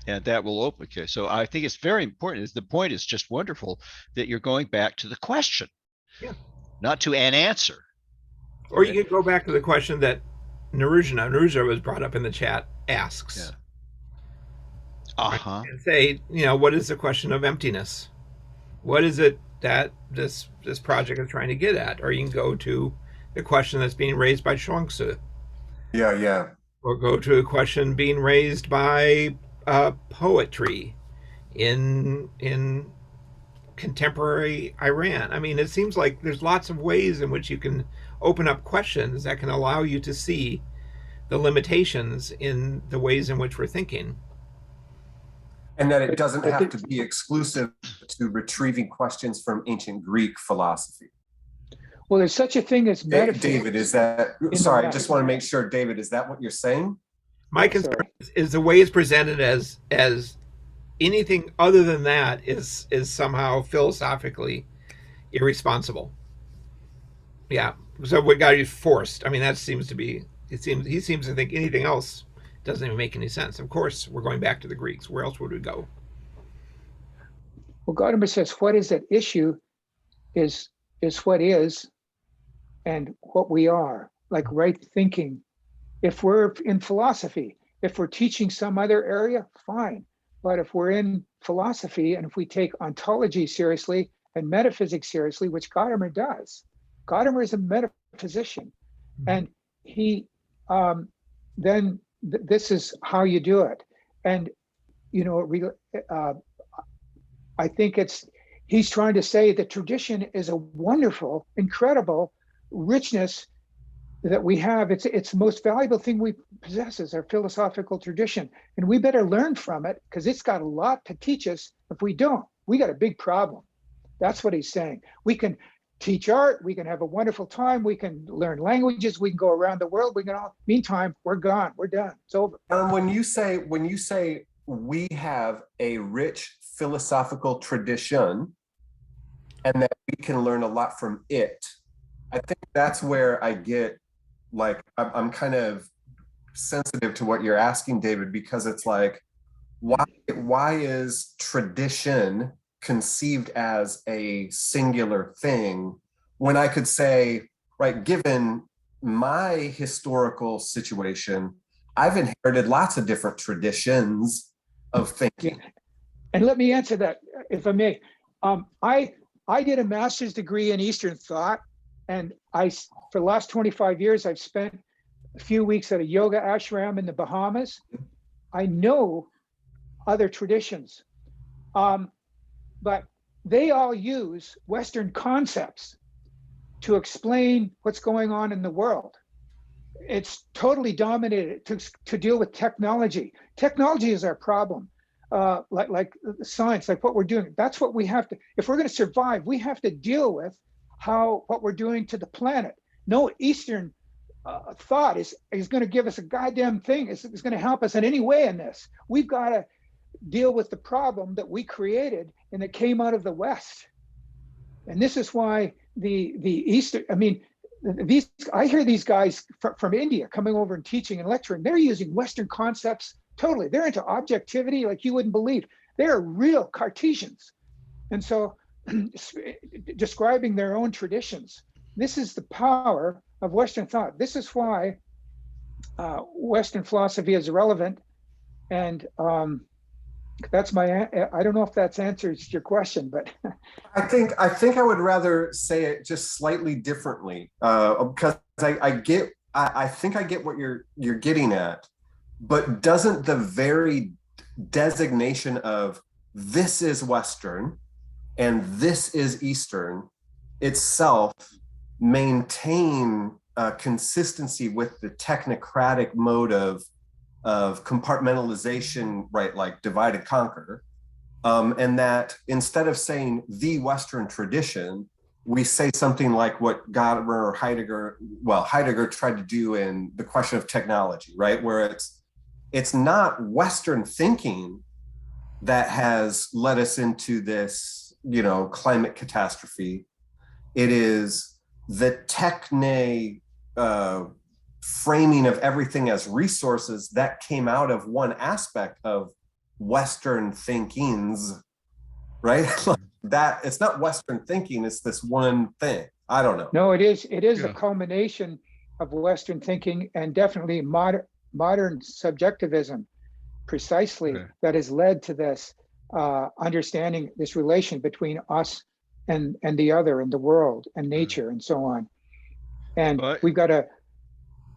and that will open. Okay, so I think it's very important. The point is just wonderful that you're going back to the question, not to an answer. Or you can go back to the question that Naruja was brought up in the chat asks. And say, what is the question of emptiness? What is it that this project is trying to get at? Or you can go to the question that's being raised by Chuang-Tzu. Or go to a question being raised by poetry in contemporary Iran. I mean, it seems like there's lots of ways in which you can open up questions that can allow you to see the limitations in the ways in which we're thinking. And that it doesn't have to be exclusive to retrieving questions from ancient Greek philosophy. Well, there's such a thing as metaphor. David, is that, sorry, I just want to make sure, David, is that what you're saying? My concern is the way it's presented as anything other than that is somehow philosophically irresponsible. Yeah. So what got you forced? I mean, that seems to be, he seems to think anything else doesn't even make any sense. Of course, we're going back to the Greeks. Where else would we go? Well, Gadamer says, what is at issue is what is and what we are. Like right thinking If we're in philosophy, if we're teaching some other area, fine. But if we're in philosophy and if we take ontology seriously and metaphysics seriously, which Gadamer does, Gadamer is a metaphysician, and he then this is how you do it. And I think he's trying to say that tradition is a wonderful, incredible richness that we have. It's the most valuable thing we possess is our philosophical tradition, and we better learn from it because it's got a lot to teach us. If we don't, we got a big problem. That's what he's saying. We can teach art, we can have a wonderful time, we can learn languages, we can go around the world, we can all, meantime, we're gone, we're done, it's over. When you say we have a rich philosophical tradition and that we can learn a lot from it, I think that's where I get, like, I'm kind of sensitive to what you're asking, David, because it's like, why is tradition conceived as a singular thing when I could say, right, given my historical situation, I've inherited lots of different traditions of thinking. And let me answer that, if I may. I did a master's degree in Eastern thought, and for the last 25 years, I've spent a few weeks at a yoga ashram in the Bahamas. I know other traditions, but they all use Western concepts to explain what's going on in the world. It's totally dominated to deal with technology. Technology is our problem. Like science, like what we're doing. That's what we have to, if we're going to survive, we have to deal with what we're doing to the planet. No Eastern thought is going to give us a goddamn thing. It's going to help us in any way in this. We've got to deal with the problem that we created and that came out of the West. And this is why the Eastern, I hear these guys from India coming over and teaching and lecturing. They're using Western concepts totally. They're into objectivity like you wouldn't believe. They're real Cartesians. And so describing their own traditions. This is the power of Western thought. This is why Western philosophy is relevant. And that's I don't know if that's answers your question, but I think I would rather say it just slightly differently, because I think I get what you're getting at, but doesn't the very designation of this is Western and this is Eastern itself maintain consistency with the technocratic mode of compartmentalization, right? Like divide and conquer. And that instead of saying the Western tradition, we say something like what Gadamer or Heidegger tried to do in The Question of Technology, right? Where it's not Western thinking that has led us into this, climate catastrophe. It is the techne framing of everything as resources that came out of one aspect of Western thinkings, right? That it's not Western thinking, it's this one thing. I don't know. No, it is a culmination of Western thinking and definitely modern subjectivism, precisely, that has led to this understanding, this relation between us and the other and the world and nature and so on. And we've got to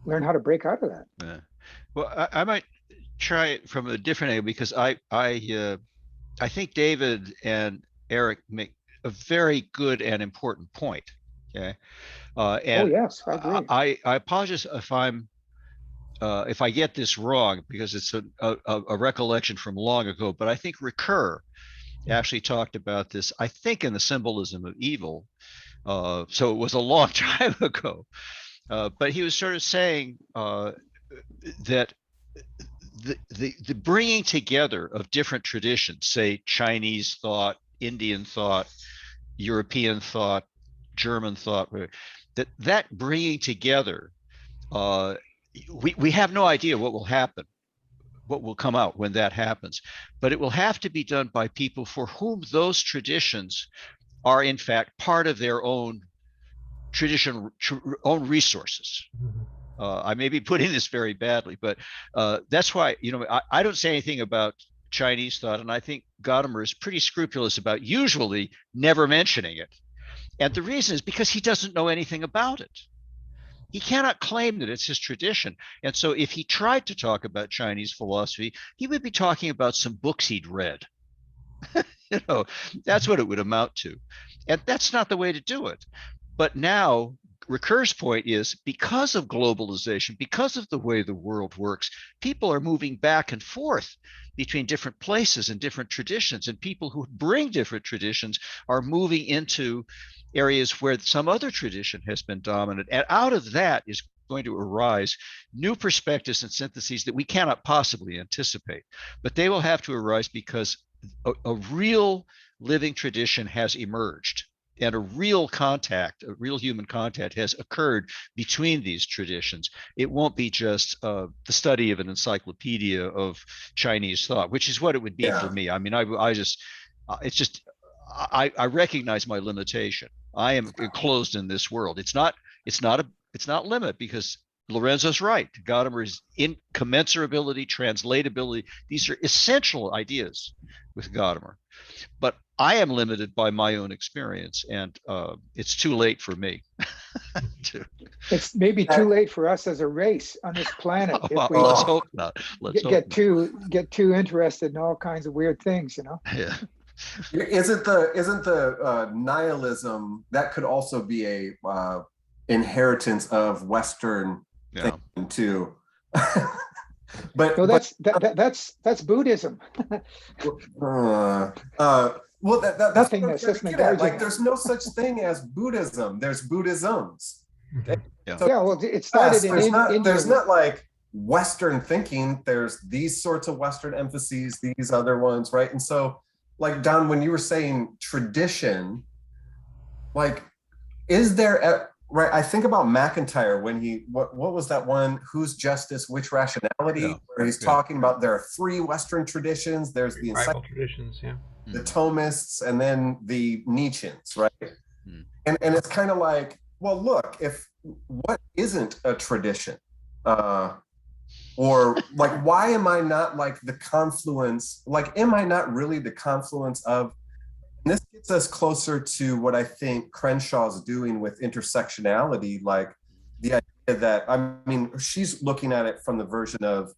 learn how to break out of that. Yeah. Well, I might try it from a different angle, because I think David and Eric make a very good and important point. Okay. And yes, I agree. I apologize if I get this wrong, because it's a recollection from long ago, but I think Ricoeur actually talked about this, I think, in The Symbolism of Evil. So it was a long time ago. But he was sort of saying that the bringing together of different traditions, say Chinese thought, Indian thought, European thought, German thought, that bringing together, we have no idea what will happen, what will come out when that happens, but it will have to be done by people for whom those traditions are in fact part of their own tradition, own resources. I may be putting this very badly, but that's why, you know, I don't say anything about Chinese thought, and I think Gadamer is pretty scrupulous about usually never mentioning it. And the reason is because he doesn't know anything about it. He cannot claim that it's his tradition. And so if he tried to talk about Chinese philosophy, he would be talking about some books he'd read. You know, that's what it would amount to. And that's not the way to do it. But now Ricoeur's point is because of globalization, because of the way the world works, people are moving back and forth between different places and different traditions, and people who bring different traditions are moving into areas where some other tradition has been dominant. And out of that is going to arise new perspectives and syntheses that we cannot possibly anticipate. But they will have to arise because a real living tradition has emerged, and a real contact, a real human contact has occurred between these traditions. It won't be just the study of an encyclopedia of Chinese thought, which is what it would be for me. I mean, I just, it's just, I recognize my limitation. I am enclosed in this world. It's not limit, because Lorenzo's right. Gadamer's incommensurability, translatability, these are essential ideas with Gadamer. But I am limited by my own experience, and it's too late for me. It's maybe too late for us as a race on this planet. If we let's hope not. Get too interested in all kinds of weird things, you know. Yeah. Isn't the nihilism that could also be a inheritance of Western thinking too? But no, that's Buddhism. Well, that's nothing like there's no such thing as Buddhism. There's Buddhisms. Yeah. So, well, it started in India. There's not like Western thinking. There's these sorts of Western emphases, these other ones, right? And so, like Don, when you were saying tradition, like, is there right? I think about McIntyre when what was that one? Whose justice, which rationality? Where he's talking about there are three Western traditions. There's the rival traditions, the Thomists, and then the Nietzscheans, right? And it's kind of like, well, look, if what isn't a tradition, or like, why am I not like the confluence? Like, am I not really the confluence of? And this gets us closer to what I think Crenshaw's doing with intersectionality, like the idea that, I mean, she's looking at it from the version of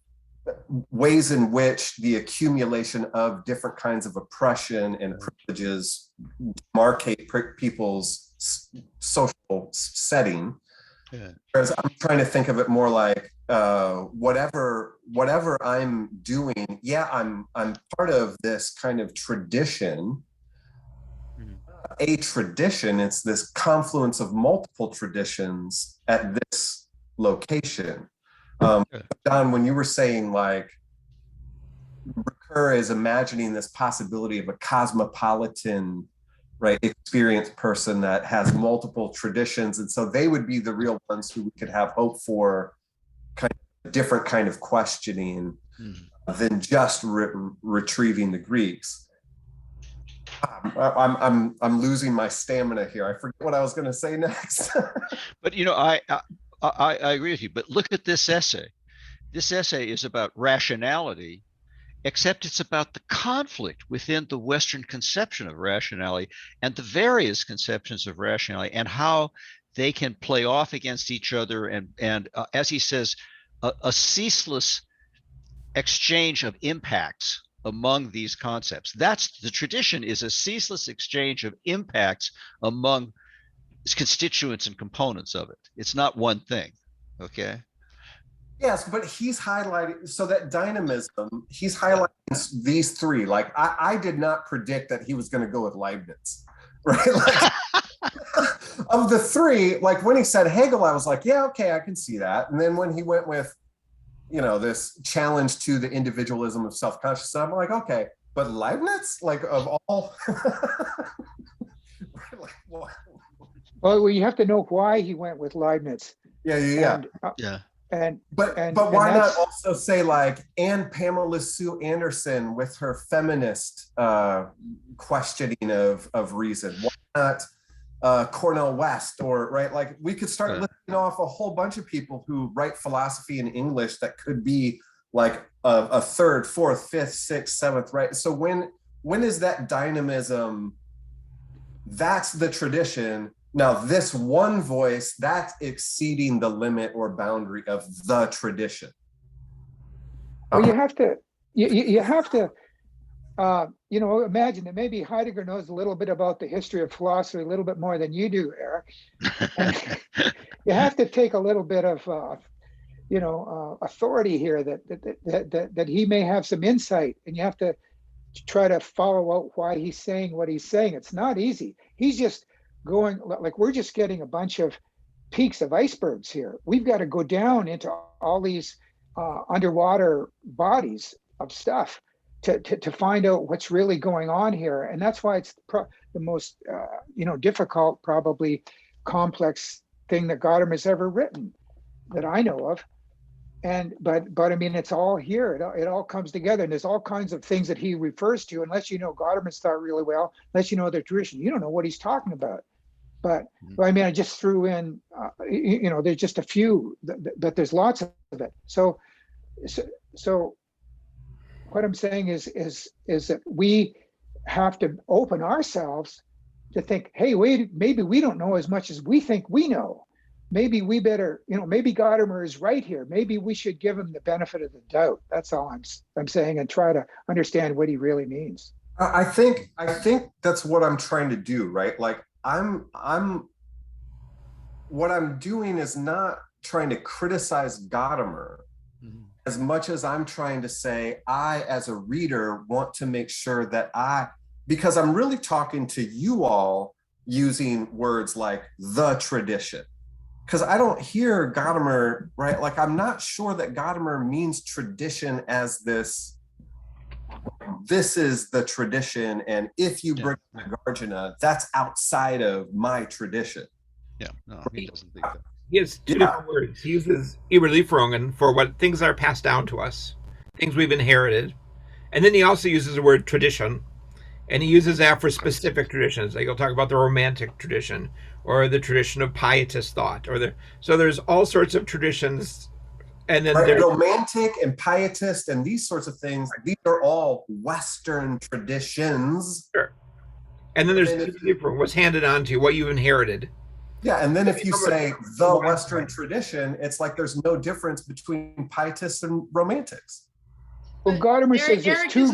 ways in which the accumulation of different kinds of oppression and privileges demarcate people's social setting. Whereas I'm trying to think of it more like whatever I'm doing, I'm part of this kind of tradition. A tradition, it's this confluence of multiple traditions at this location. Don, when you were saying like Ricoeur is imagining this possibility of a cosmopolitan, right, experienced person that has multiple traditions, and so they would be the real ones who we could have hope for kind of different kind of questioning than just retrieving the Greeks. I'm losing my stamina here. I forget what I was going to say next. But you know, I agree with you. But look at this essay. This essay is about rationality, except it's about the conflict within the Western conception of rationality and the various conceptions of rationality and how they can play off against each other. And as he says, a ceaseless exchange of impacts among these concepts. That's the tradition, is a ceaseless exchange of impacts among constituents and components of it. It's not one thing. Okay. Yes, but he's highlighting, so that dynamism, he's highlighting these three. Like I did not predict that he was going to go with Leibniz, right? Like, of the three, like when he said Hegel, I was like, yeah, okay, I can see that. And then when he went with, you know, this challenge to the individualism of self-consciousness, I'm like, okay, but Leibniz, like of all, like, well, you have to know why he went with Leibniz. Yeah. But why not also say like, and Pamela Sue Anderson with her feminist questioning of reason? Why not Cornell West, or right, like we could start Right. listing off a whole bunch of people who write philosophy in English that could be like a third, fourth, fifth, sixth, seventh, right? So when is that dynamism? That's the tradition. Now, this one voice, that's exceeding the limit or boundary of the tradition. Well, you have to, you have to, you know, imagine that maybe Heidegger knows a little bit about the history of philosophy, a little bit more than you do, Eric. And you have to take a little bit of, you know, authority here that he may have some insight, and you have to try to follow out why he's saying what he's saying. It's not easy. He's just going, like, we're just getting a bunch of peaks of icebergs here. We've got to go down into all these underwater bodies of stuff to find out what's really going on here. And that's why it's the most, you know, difficult, probably complex thing that Gadamer's ever written that I know of. And but I mean, it's all here. It all comes together, and there's all kinds of things that he refers to. Unless you know Gadamer's thought really well, unless you know the tradition, you don't know what he's talking about. But I mean, I just threw in, you know, there's just a few, but there's lots of it. So what I'm saying is that we have to open ourselves to think, hey, wait, maybe we don't know as much as we think we know. Maybe we better, you know, maybe Gadamer is right here. Maybe we should give him the benefit of the doubt. That's all I'm saying, and try to understand what he really means. I think that's what I'm trying to do, right? Like what I'm doing is not trying to criticize Gadamer as much as I'm trying to say, I, as a reader, want to make sure that because I'm really talking to you all using words like the tradition. Because I don't hear Gadamer, right? Like, I'm not sure that Gadamer means tradition as this is the tradition, and if you bring Nagarjuna, that's outside of my tradition. Yeah, no, he doesn't think that. He has two different words. He uses Überlieferungen for what things that are passed down to us, things we've inherited. And then he also uses the word tradition, and he uses that for specific traditions. Like he'll talk about the Romantic tradition, or the tradition of pietist thought, so there's all sorts of traditions. And then there's Romantic and pietist and these sorts of things. These are all Western traditions. Sure. And then there's what's handed on to you, what you've inherited. Yeah, and then if you say the Western tradition, it's like there's no difference between pietists and romantics. Well, Gadamer says there's two.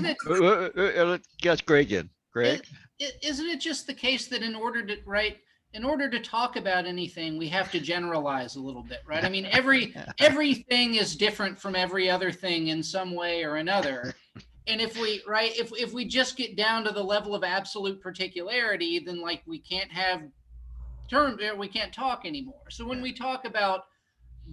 Get Greg in. Greg? Isn't it just the case that in order to talk about anything, we have to generalize a little bit, right? I mean, everything is different from every other thing in some way or another. And if we just get down to the level of absolute particularity, then like we can't talk anymore. So when we talk about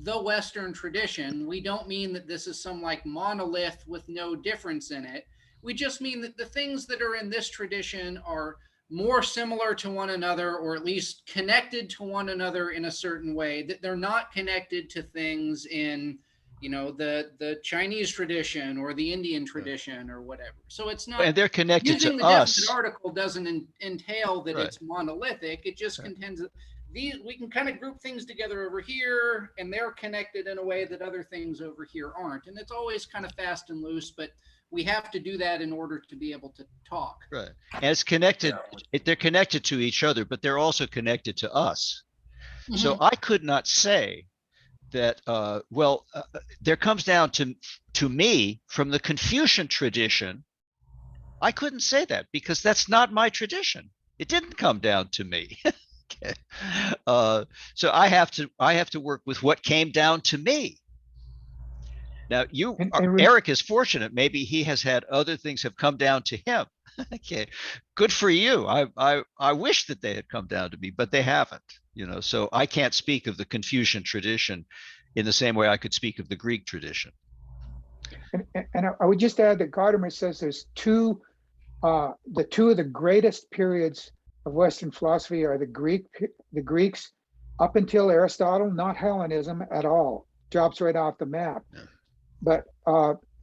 the Western tradition, we don't mean that this is some like monolith with no difference in it. We just mean that the things that are in this tradition are more similar to one another, or at least connected to one another in a certain way, that they're not connected to things in, you know, the Chinese tradition or the Indian tradition or whatever. So it's not, and they're connected using to the us. definite article doesn't entail that it's monolithic. It just contends that we can kind of group things together over here, and they're connected in a way that other things over here aren't. And it's always kind of fast and loose, but we have to do that in order to be able to talk. Right. And it's connected, they're connected to each other, but they're also connected to us. Mm-hmm. So I could not say that, there comes down to me from the Confucian tradition. I couldn't say that because that's not my tradition. It didn't come down to me. Okay. So I have to work with what came down to me. Now Eric is fortunate. Maybe he has had other things have come down to him. Okay, good for you. I wish that they had come down to me, but they haven't. You know, so I can't speak of the Confucian tradition in the same way I could speak of the Greek tradition. And I would just add that Gadamer says there's two of the greatest periods of Western philosophy are the Greeks up until Aristotle, not Hellenism at all. Drops right off the map. Yeah. But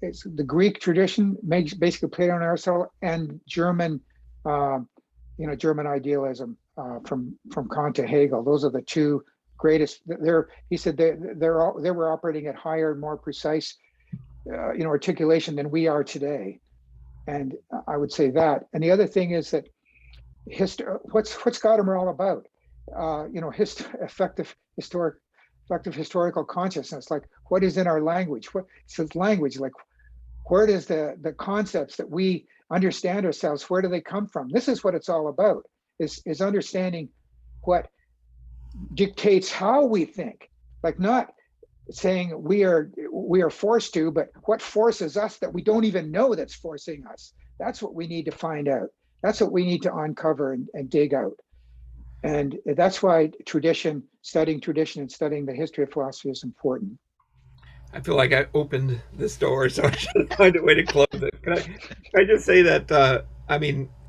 it's the Greek tradition, basically Plato and Aristotle, and German, German idealism. from Kant to Hegel. Those are the two greatest. He said they were operating at higher, more precise, articulation than we are today. And I would say that. And the other thing is that what's Gadamer all about? Effective historical consciousness. Like, what is in our language? What says language? Like, where does the concepts that we understand ourselves, where do they come from? This is what it's all about, is understanding what dictates how we think. Like, not saying we are forced to, but what forces us that we don't even know that's forcing us. That's what we need to find out. That's what we need to uncover and dig out. And that's why studying tradition and studying the history of philosophy is important. I feel like I opened this door, so I should find a way to close it. Can I just say that,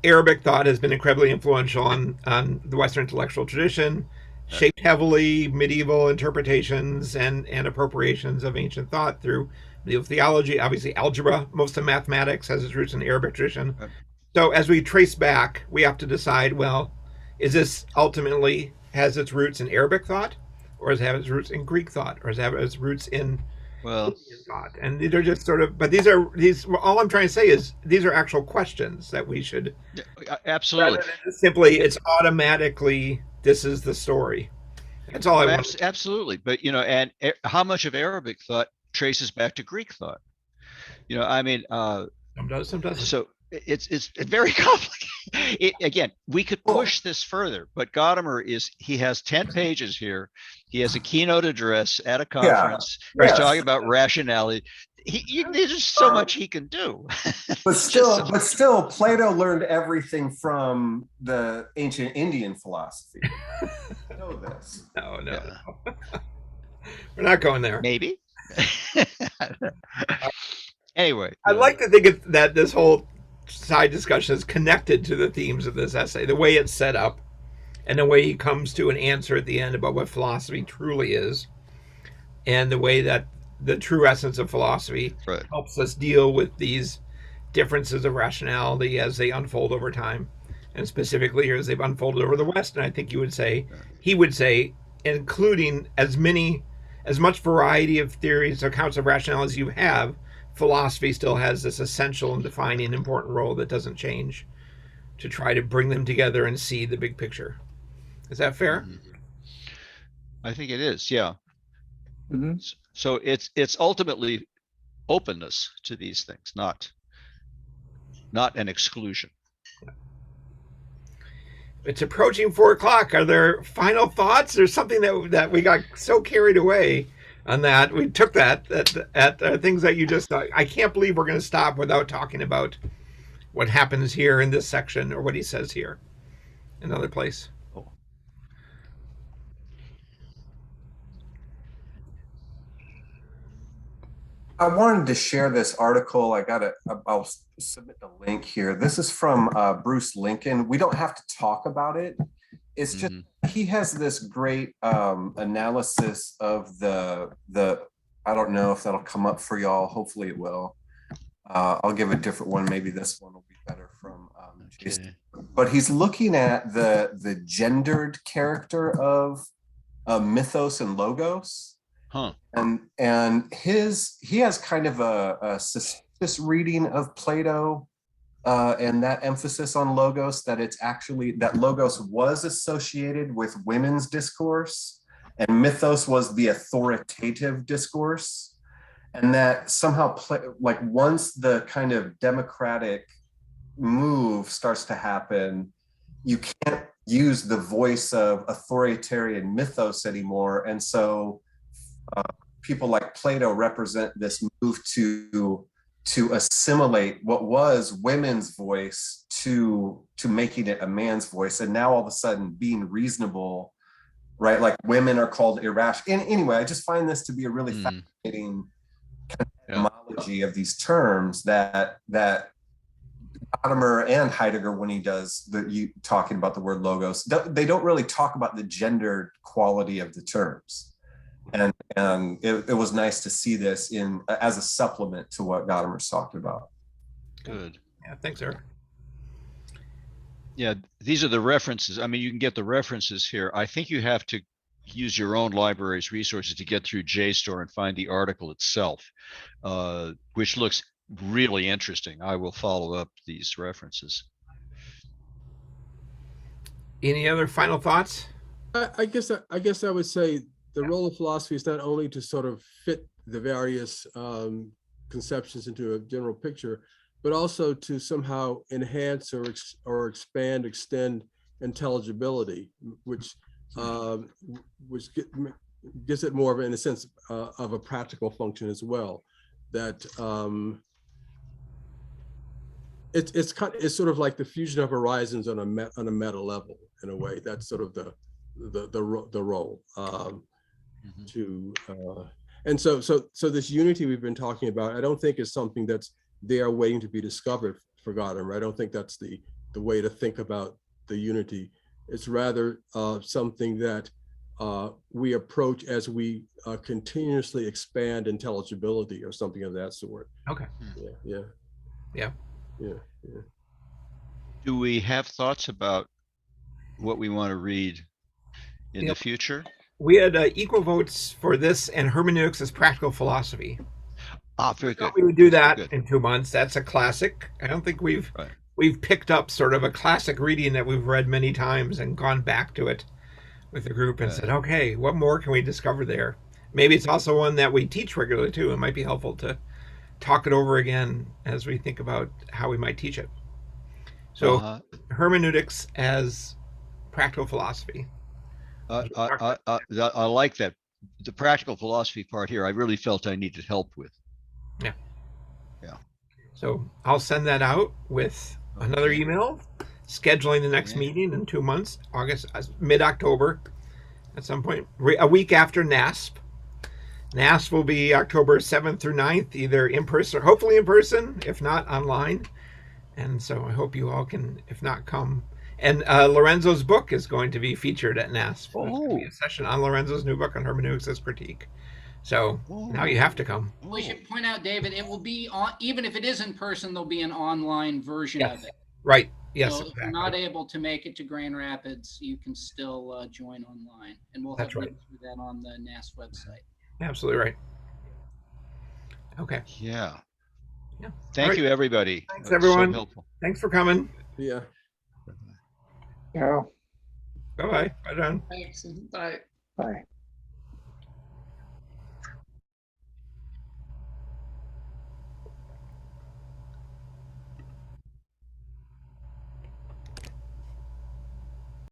Arabic thought has been incredibly influential on the Western intellectual tradition, shaped heavily medieval interpretations and appropriations of ancient thought through medieval theology. Obviously, algebra, most of mathematics has its roots in the Arabic tradition. So as we trace back, we have to decide, well, is this ultimately has its roots in Arabic thought, or does it have its roots in Greek thought, or does it have its roots in Indian thought? And these are just sort of, but these all I'm trying to say is these are actual questions that we should, absolutely, rather than simply it's automatically this is the story. That's all I want. Absolutely, but and how much of Arabic thought traces back to Greek thought? Some does. So it's very complicated. Again, we could push this further, but Gadamer he has 10 pages here. He has a keynote address at a conference. Yeah. He's talking about rationality. There's just so much he can do. But still, Plato learned everything from the ancient Indian philosophy. I know this. No. We're not going there. Maybe. Anyway, I'd like to think that this whole side discussion is connected to the themes of this essay, the way it's set up, and the way he comes to an answer at the end about what philosophy truly is, and the way that the true essence of philosophy helps us deal with these differences of rationality as they unfold over time, and specifically here as they've unfolded over the West. And I think he would say, including as much variety of theories, accounts of rationality as you have, philosophy still has this essential and defining important role that doesn't change, to try to bring them together and see the big picture. Is that fair? I think it is, yeah. Mm-hmm. So it's ultimately openness to these things, not an exclusion. It's approaching 4:00. Are there final thoughts? There's something that we got so carried away on that. We took that at things that you just thought. I can't believe we're going to stop without talking about what happens here in this section, or what he says here. Another place. I wanted to share this article. I'll submit the link here. This is from Bruce Lincoln. We don't have to talk about it. It's just, he has this great analysis of the, I don't know if that'll come up for y'all. Hopefully it will. I'll give a different one. Maybe this one will be better from Jason. But he's looking at the gendered character of mythos and logos. And he has kind of a suspicious reading of Plato, and that emphasis on logos, that it's actually that logos was associated with women's discourse and mythos was the authoritative discourse, and that somehow like once the kind of democratic move starts to happen, you can't use the voice of authoritarian mythos anymore. And so people like Plato represent this move to assimilate what was women's voice to making it a man's voice. And now all of a sudden being reasonable, right? Like women are called irrational. Anyway, I just find this to be a really fascinating kind of etymology of these terms that Gadamer and Heidegger, when he does talking about the word logos, they don't really talk about the gendered quality of the terms. And it was nice to see this as a supplement to what Gadamer's talked about. Good. Yeah, thanks, Eric. Yeah, these are the references. I mean, you can get the references here. I think you have to use your own library's resources to get through JSTOR and find the article itself, which looks really interesting. I will follow up these references. Any other final thoughts? I guess I would say the role of philosophy is not only to sort of fit the various conceptions into a general picture, but also to somehow enhance or expand, extend intelligibility, which gives it more of, in a sense, of a practical function as well. That it's sort of like the fusion of horizons on a meta level in a way. That's sort of the role and so this unity we've been talking about, I don't think is something that's there waiting to be discovered for Gadamer. I don't think that's the way to think about the unity. It's rather something that we approach as we continuously expand intelligibility or something of that sort. Okay. Yeah. Do we have thoughts about what we want to read in the future? We had equal votes for this and hermeneutics as practical philosophy. Very good. We would do that in 2 months. That's a classic. I don't think we've picked up sort of a classic reading that we've read many times and gone back to it with the group and said, okay, what more can we discover there? Maybe it's also one that we teach regularly too. It might be helpful to talk it over again as we think about how we might teach it. So hermeneutics as practical philosophy. I like that. The practical philosophy part here, I really felt I needed help with. Yeah. So I'll send that out with another email, scheduling the next meeting in 2 months, mid-October, at some point, a week after NASP. NASP will be October 7th through 9th, either in person or hopefully in person, if not online. And so I hope you all can, if not, come. And Lorenzo's book is going to be featured at NASP. There's going to be a session on Lorenzo's new book on hermeneutics as critique. So now you have to come. We should point out, David, it will be on, even if it is in person, there'll be an online version of it. Right. Yes. So exactly. if you're not able to make it to Grand Rapids, you can still join online. And we'll have links for that on the NASP website. Absolutely right. Okay. Yeah. Thank you, everybody. Thanks, everyone. So helpful. Thanks for coming. Yeah. Yeah. Bye-bye. Bye, John. Thanks. Bye. Bye.